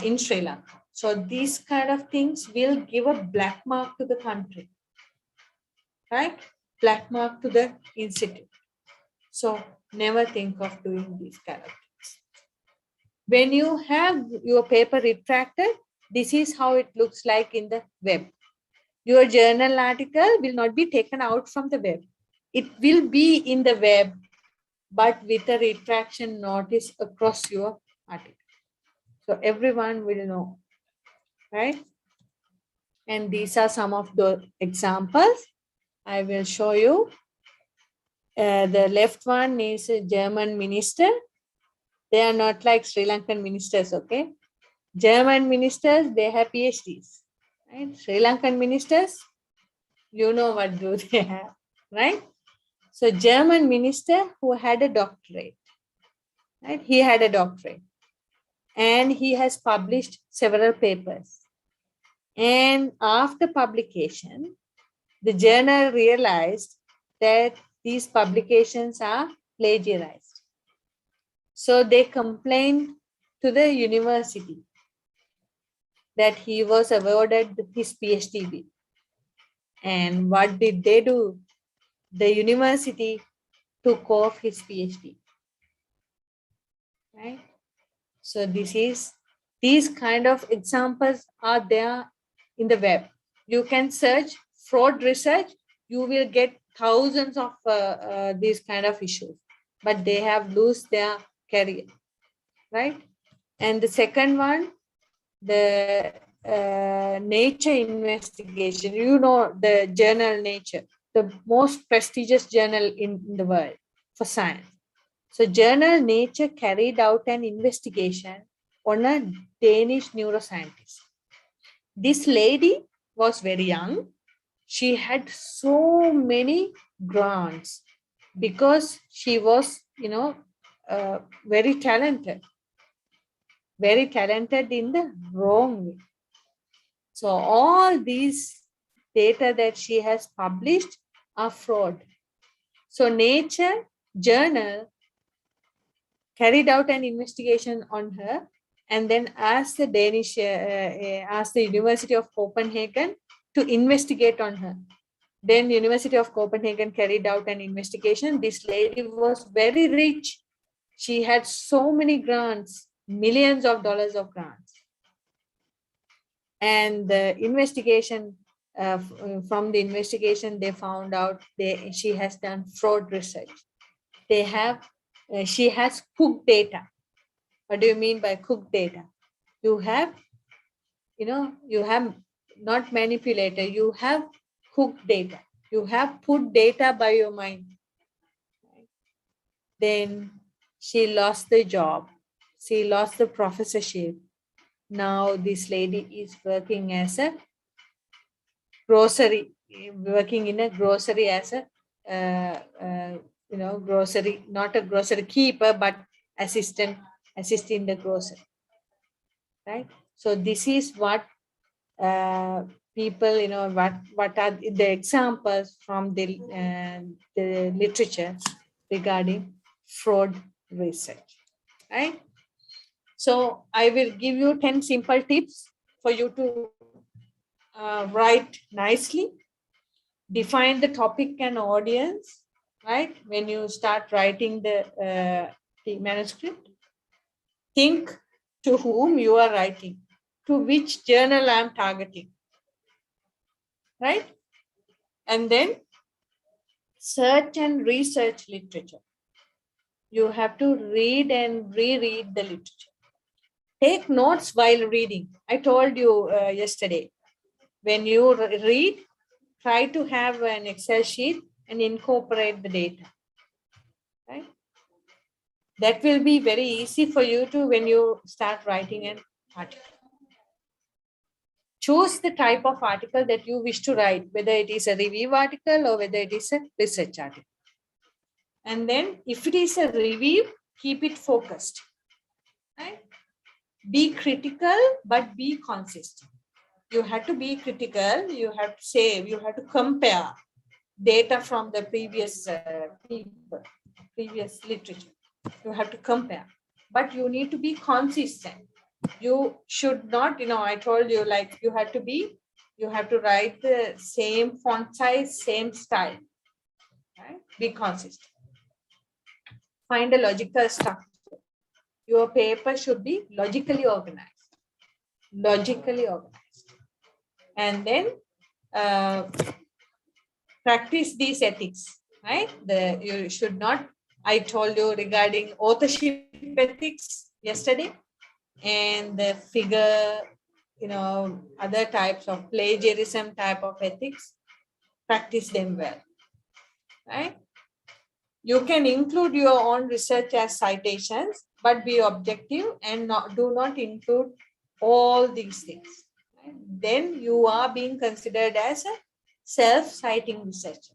in Sri Lanka. So these kind of things will give a black mark to the country, right? Black mark to the institute. So never think of doing these kind of things. When you have your paper retracted, this is how it looks like in the web. Your journal article will not be taken out from the web. It will be in the web, but with a retraction notice across your article. So everyone will know, right? And these are some of the examples I will show you. The left one is a German minister. They are not like Sri Lankan ministers, okay? German ministers, they have PhDs, right? Sri Lankan ministers, you know what do they have, right? So German minister who had a doctorate, right? He had a doctorate and he has published several papers. And after publication, the journal realized that these publications are plagiarized. So they complained to the university that he was awarded his PhD with. And what did they do? The university took off his PhD. Right? So these kind of examples are there in the web. You can search fraud research, you will get thousands of these kind of issues, but they have lost their career, right? And the second one, the Nature investigation. You know the journal Nature, the most prestigious journal in the world for science. So journal Nature carried out an investigation on a Danish neuroscientist. This lady was very young. She had so many grants because she was, very talented in the wrong way. So all these data that she has published are fraud. So Nature journal carried out an investigation on her and then asked the University of Copenhagen to investigate on her. Then University of Copenhagen carried out an investigation. This lady was very rich. She had so many grants, millions of dollars of grants. And the investigation, from the investigation, they found out she has done fraud research. She has cooked data. What do you mean by cooked data? You have not manipulated, you have cooked data. You have put data by your mind. Then she lost the job. She lost the professorship. Now this lady is working as a grocery, working in a grocery as a, grocery, not a grocery keeper, but assisting the grocery, right? So this is what people, what are the examples from the literature regarding fraud research, right? So I will give you 10 simple tips for you to write nicely. Define the topic and audience, right? When you start writing the manuscript, think to whom you are writing, to which journal I am targeting, right? And then search and research literature. You have to read and reread the literature. Take notes while reading. I told you yesterday, when you read, try to have an Excel sheet and incorporate the data, right? That will be very easy for you to when you start writing an article. Choose the type of article that you wish to write, whether it is a review article or whether it is a research article. And then if it is a review, keep it focused, right? Be critical, but be consistent. You have to be critical. You have to say, you have to compare data from the previous literature. You have to compare, but you need to be consistent. You should not, I told you, like you have to write the same font size, same style, right? Be consistent. Find a logical structure. Your paper should be logically organized. And then practice these ethics, right? You should not, I told you regarding authorship ethics yesterday, and the figure, other types of plagiarism type of ethics, practice them well, right? You can include your own research as citations, but be objective and do not include all these things. Right? Then you are being considered as a self-citing researcher,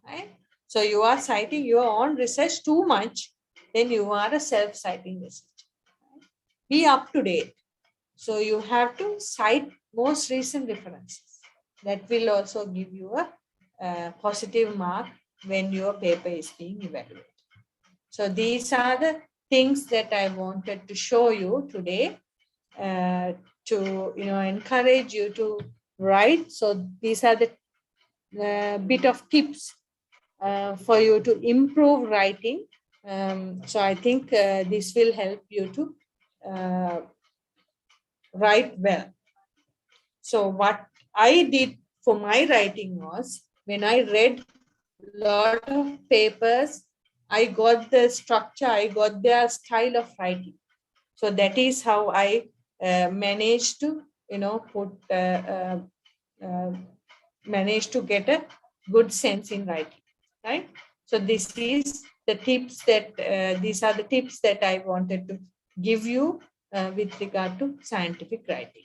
right? So you are citing your own research too much, then you are a self-citing researcher. Right? Be up to date. So you have to cite most recent references. That will also give you a positive mark when your paper is being evaluated. So these are the things that I wanted to show you today to encourage you to write. So these are the bit of tips for you to improve writing. So I think this will help you to write well. So what I did for my writing was, when I read a lot of papers, I got the structure, I got their style of writing. So that is how I managed to, manage to get a good sense in writing, right? So this is the tips that these are the tips that I wanted to give you with regard to scientific writing.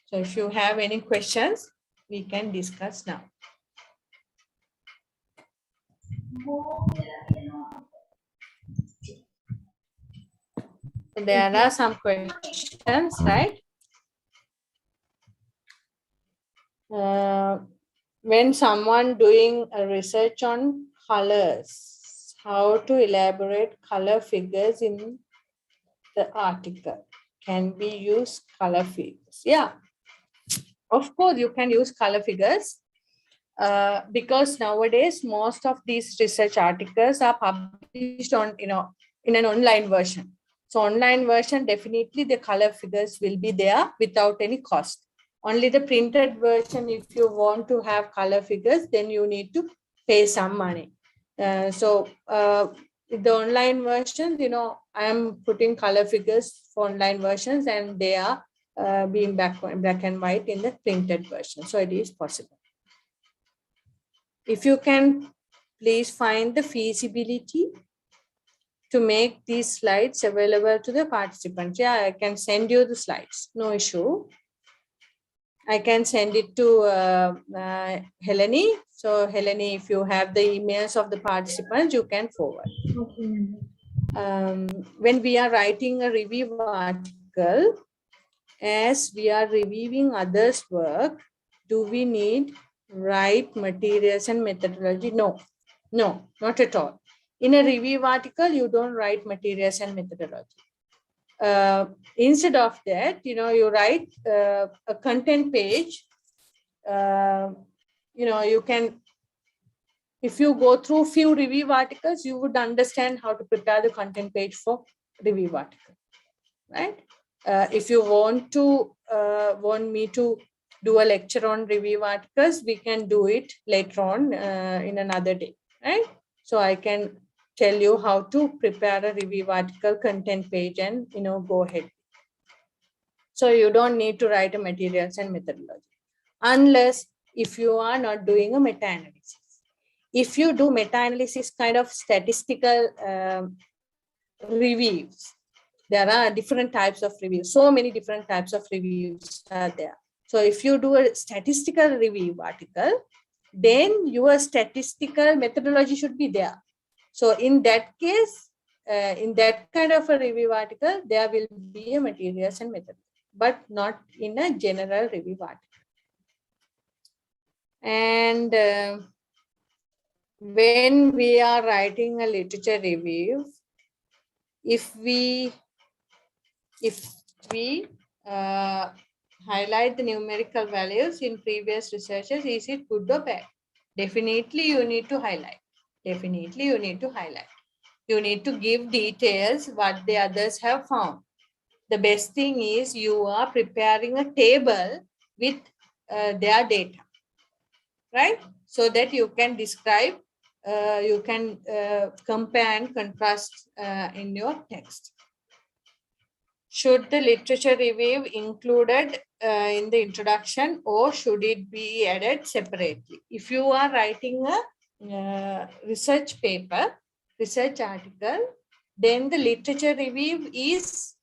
So if you have any questions, we can discuss now. There are some questions, right? When someone doing a research on colors, how to elaborate color figures in the article? Can we use color figures? Yeah, of course you can use color figures because nowadays most of these research articles are published on in an online version. So online version, definitely the color figures will be there without any cost. Only the printed version, if you want to have color figures, then you need to pay some money. The online versions, I am putting color figures for online versions, and they are being black and white in the printed version. So it is possible. If you can please find the feasibility to make these slides available to the participants. Yeah, I can send you the slides, no issue. I can send it to Helene. So Helene, if you have the emails of the participants, you can forward. Okay. When we are writing a review article, as we are reviewing others' work, do we need write materials and methodology? No, not at all. In a review article, you don't write materials and methodology. Instead of that, you write a content page. You can, if you go through few review articles, you would understand how to prepare the content page for review article, right? If you want me to do a lecture on review articles, we can do it later on in another day, right? So I can tell you how to prepare a review article content page and go ahead. So you don't need to write a materials and methodology, unless if you are not doing a meta-analysis. If you do meta-analysis kind of statistical reviews, there are different types of reviews. So many different types of reviews are there. So if you do a statistical review article, then your statistical methodology should be there. So in that case, in that kind of a review article, there will be a materials and methodology, but not in a general review article. And when we are writing a literature review, if we highlight the numerical values in previous researches, is it good or bad? Definitely you need to highlight. Definitely you need to highlight. You need to give details what the others have found. The best thing is you are preparing a table with their data, right? So that you can describe, you can compare and contrast in your text. Should the literature review included in the introduction, or should it be added separately? If you are writing a research paper, research article, then the literature review is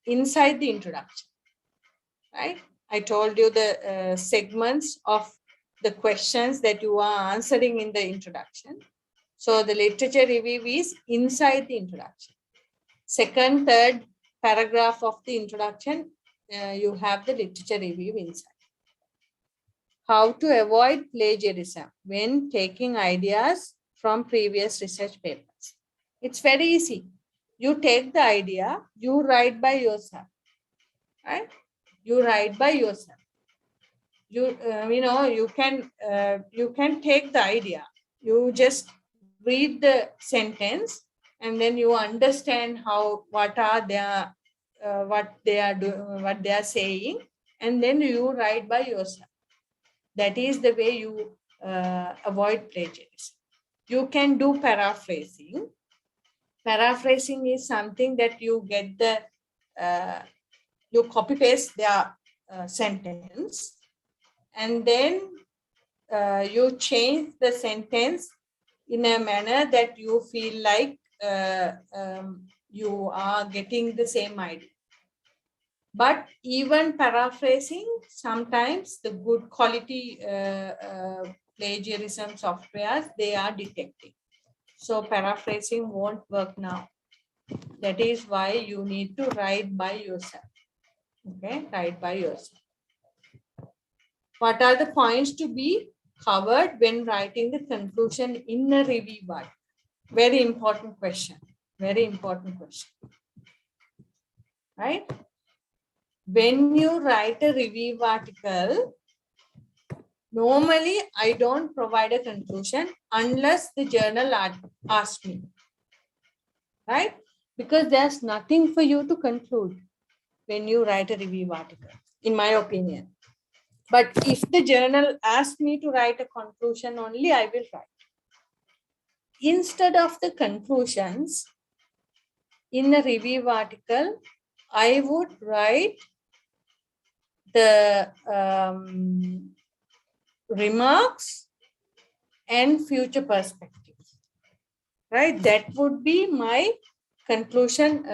inside the introduction, right? I told you the segments of the questions that you are answering in the introduction. So the literature review is inside the introduction. Second, third paragraph of the introduction, you have the literature review inside. How to avoid plagiarism when taking ideas from previous research papers. It's very easy. You take the idea, you write by yourself, right? You write by yourself. You can take the idea. You just read the sentence, and then you understand what they are doing, what they are saying, and then you write by yourself. That is the way you avoid plagiarism. You can do paraphrasing. Paraphrasing is something that you get you copy paste their sentence, and then you change the sentence in a manner that you feel like you are getting the same idea. But even paraphrasing, sometimes the good quality plagiarism softwares, they are detecting. So paraphrasing won't work now. That is why you need to write by yourself. Okay, write by yourself. What are the points to be covered when writing the conclusion in a review article? Very important question. Very important question. Right? When you write a review article, normally I don't provide a conclusion unless the journal asks me. Right? because there's nothing for you to conclude when you write a review article, in my opinion. But if the journal asks me to write a conclusion only, I will write. Instead of the conclusions, in a review article, I would write the remarks and future perspectives, right? That would be my conclusion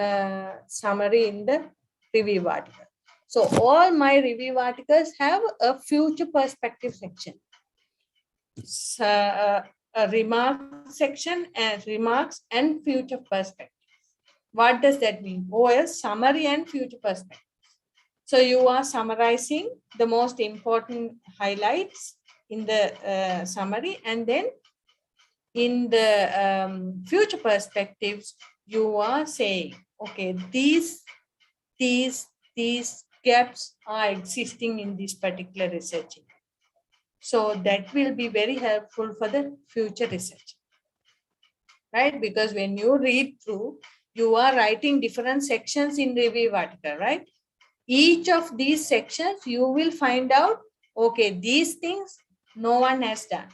summary in the review article. So all my review articles have a future perspective section, a remark section and remarks and future perspective. What does that mean? OS summary and future perspective. So you are summarizing the most important highlights in the summary, and then in the future perspectives, you are saying, okay, these gaps are existing in this particular research. So that will be very helpful for the future research, right? Because when you read through, you are writing different sections in the review article, right? Each of these sections, you will find out, okay, these things no one has done.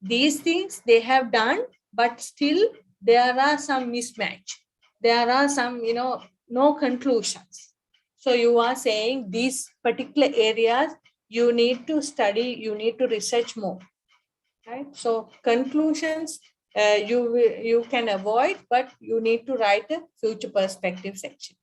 These things they have done, but still there are some mismatch. There are some, no conclusions. So you are saying these particular areas you need to study, you need to research more, right? So conclusions you can avoid, but you need to write a future perspective section.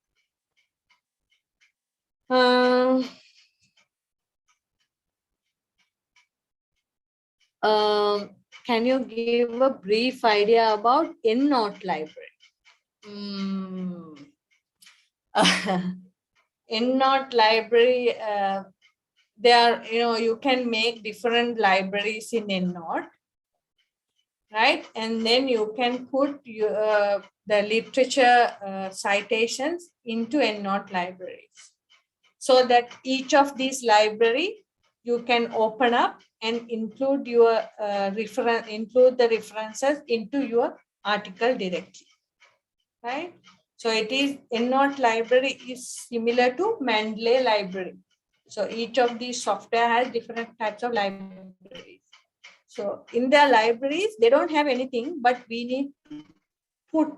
Can you give a brief idea about EndNote library? EndNote library, there, you can make different libraries in EndNote, right? And then you can put the literature citations into EndNote libraries, so that each of these library you can open up and include your include the references into your article directly, right? So it is EndNote library is similar to Mendeley library. So each of these software has different types of libraries. So in their libraries, they don't have anything, but we need to put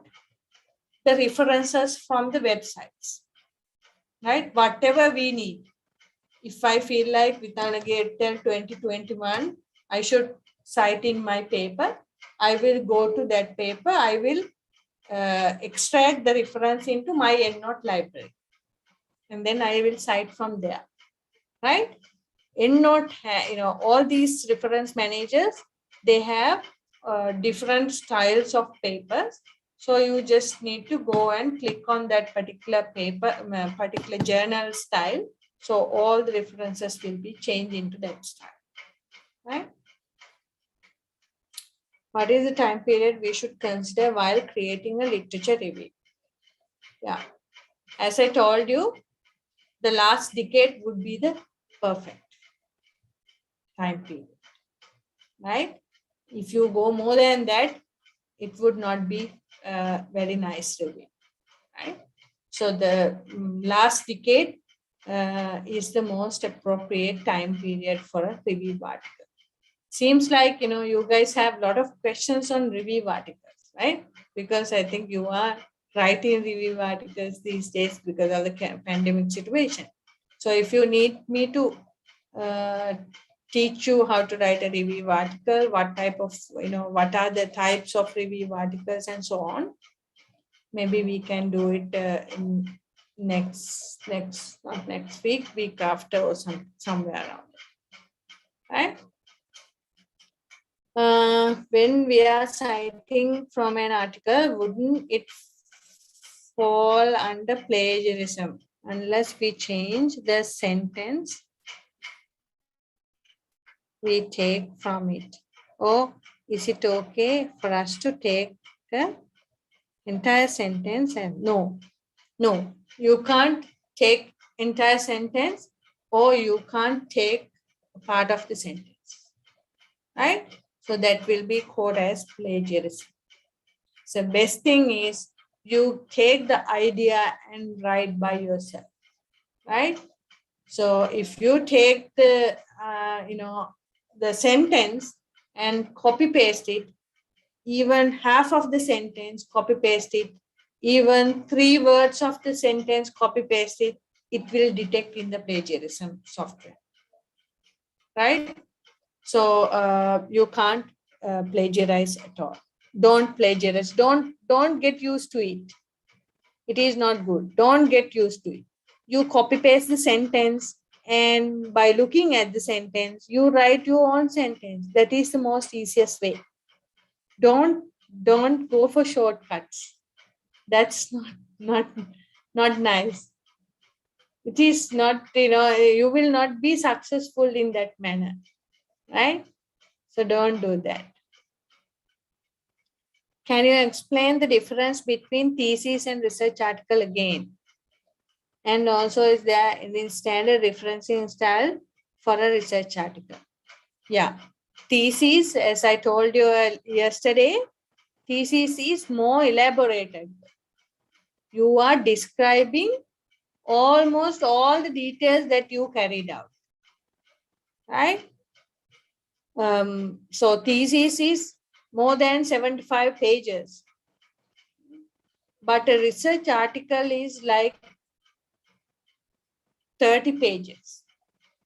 the references from the websites, right? Whatever we need. If I feel like Vithanage 2021, I should cite in my paper, I will go to that paper, I will extract the reference into my EndNote library, and then I will cite from there, right? EndNote, all these reference managers, they have different styles of papers. So you just need to go and click on that particular paper, particular journal style. So all the references will be changed into that style, right? What is the time period we should consider while creating a literature review? Yeah, as I told you, the last decade would be the perfect time period, right? If you go more than that, it would not be a very nice review, right? So the last decade is the most appropriate time period for a review article. Seems like, you guys have a lot of questions on review articles, right? Because I think you are writing review articles these days because of the pandemic situation. So if you need me to teach you how to write a review article, what type of, what are the types of review articles and so on, maybe we can do it in not next week after, or somewhere around, right? When we are citing from an article, wouldn't it fall under plagiarism unless we change the sentence we take from it? Or is it okay for us to take the entire sentence? And no, you can't take entire sentence, or you can't take part of the sentence, right? So that will be called as plagiarism. So best thing is you take the idea and write by yourself, right? So if you take the, the sentence and copy paste it, even half of the sentence, copy paste it, even 3 words of the sentence, copy paste it, it will detect in the plagiarism software, right? So you can't plagiarize at all. Don't plagiarize. Don't get used to it. It is not good. Don't get used to it. You copy paste the sentence, and by looking at the sentence, you write your own sentence. That is the most easiest way. Don't go for shortcuts. That's not nice. It is not, you will not be successful in that manner, right? So don't do that. Can you explain the difference between thesis and research article again? And also, is there any standard referencing style for a research article? Yeah. Thesis, as I told you yesterday, thesis is more elaborated. You are describing almost all the details that you carried out, right? So thesis is more than 75 pages. But a research article is like 30 pages,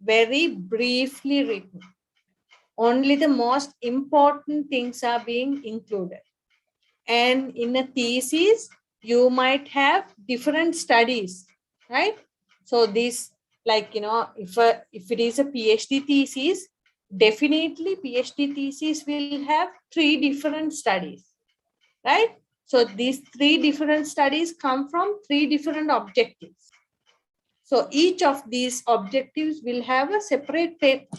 very briefly written. Only the most important things are being included. And in a thesis, you might have different studies, right? So this, like, if it is a PhD thesis, definitely PhD thesis will have 3 different studies, right? So these 3 different studies come from 3 different objectives. So each of these objectives will have a separate paper,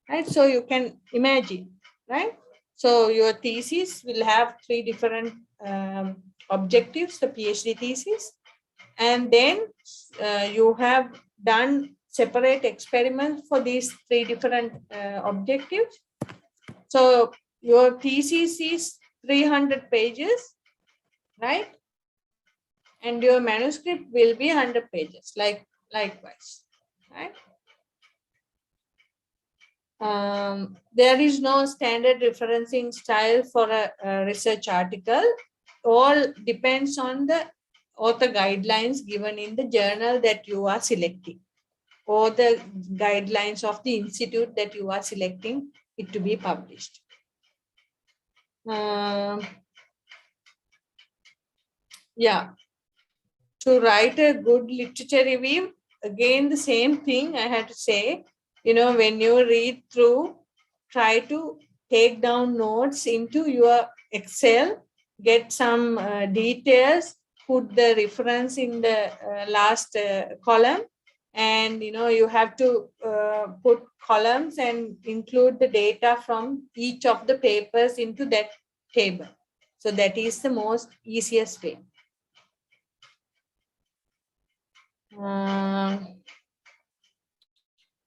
right? So you can imagine, right? So your thesis will have 3 different objectives, the PhD thesis, and then you have done separate experiments for these 3 different objectives. So your thesis is 300 pages, right? And your manuscript will be 100 pages, likewise, right? There is no standard referencing style for a research article. All depends on the author guidelines given in the journal that you are selecting, or the guidelines of the institute that you are selecting it to be published. Yeah. To write a good literature review, again, the same thing I had to say, when you read through, try to take down notes into your Excel, get some details, put the reference in the last column, and you have to put columns and include the data from each of the papers into that table. So that is the most easiest way.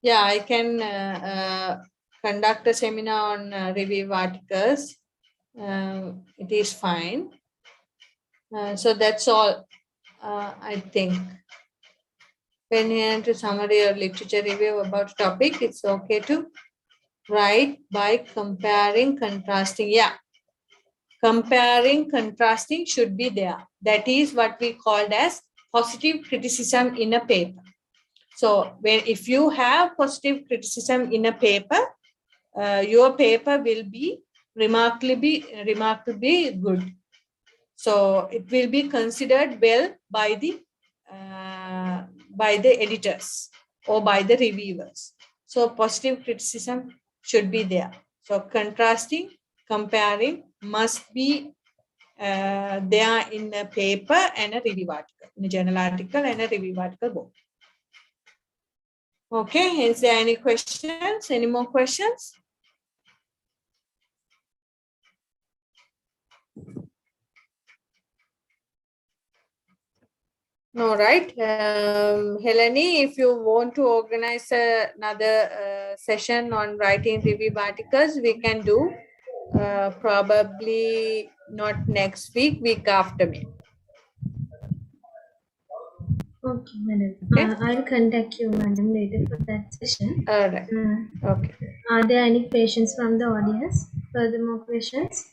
Yeah, I can conduct a seminar on review articles. It is fine. So that's all, I think. When you enter summary or literature review about a topic, it's okay to write by comparing, contrasting. Yeah, comparing, contrasting should be there. That is what we called as positive criticism in a paper. So if you have positive criticism in a paper, your paper will be remarkably good. So it will be considered well by the editors or by the reviewers. So positive criticism should be there. So contrasting, comparing must be there in a paper and a review article, in a journal article and a review article both. Okay, is there any questions? Any more questions? No, right. Helene, if you want to organize another session on writing review articles, we can do probably not next week, week after me. Okay, madam. Okay. I'll contact you, madam, later for that session. All right. Okay. Are there any questions from the audience? Furthermore questions?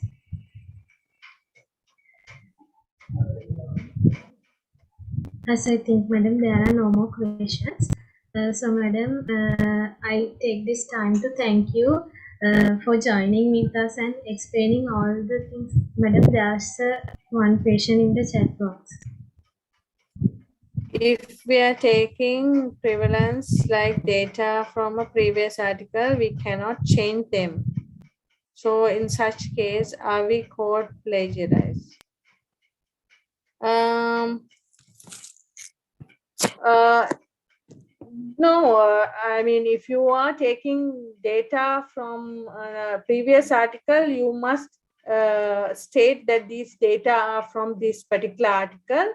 As I think, madam, there are no more questions. So, madam, I take this time to thank you for joining with us and explaining all the things. Madam, there's one question in the chat box. If we are taking prevalence like data from a previous article, we cannot change them. So in such case, are we called plagiarized? No, I mean, if you are taking data from a previous article, you must state that these data are from this particular article.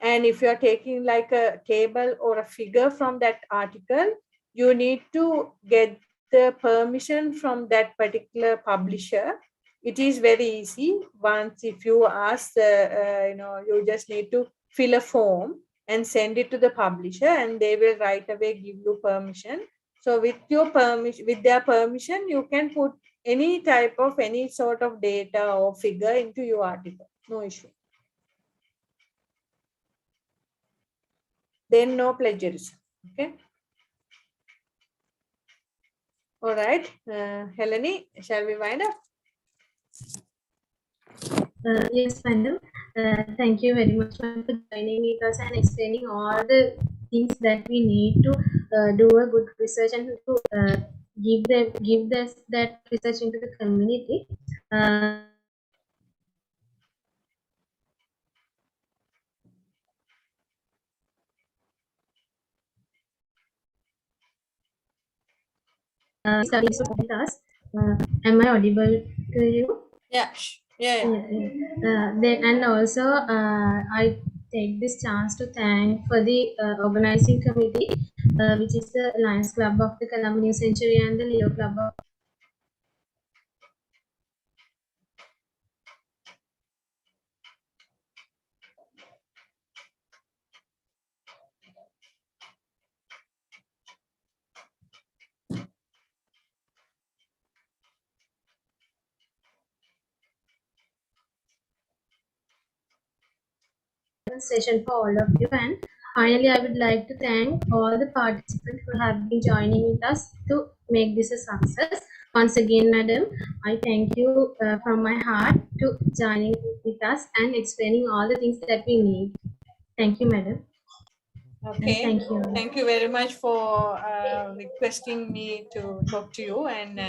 And if you're taking like a table or a figure from that article, you need to get the permission from that particular publisher. It is very easy. Once if you ask, you just need to fill a form and send it to the publisher, and they will right away give you permission. So with your permission, with their permission, you can put any type of any sort of data or figure into your article. No issue. Then no plagiarism. Okay. All right. Helene, shall we wind up? Yes, madam. Thank you very much for joining with us and explaining all the things that we need to do a good research and to give this that research into the community. Studies with us. Am I audible to you? Yeah. Yeah. And also, I take this chance to thank for the organizing committee, which is the Lions Club of the Colombo New Century and the Leo Club of session for all of you. And finally, I would like to thank all the participants who have been joining with us to make this a success. Once again, madam, I thank you from my heart to joining with us and explaining all the things that we need. Thank you, madam. Okay. Thank you. Thank you very much for requesting me to talk to you. And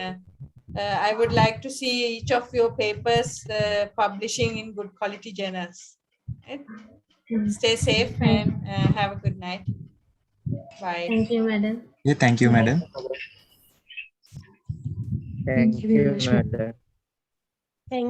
I would like to see each of your papers publishing in good quality journals. Right? Stay safe and have a good night. Bye. Thank you, madam. Yeah, thank you, madam. Thank you, madam.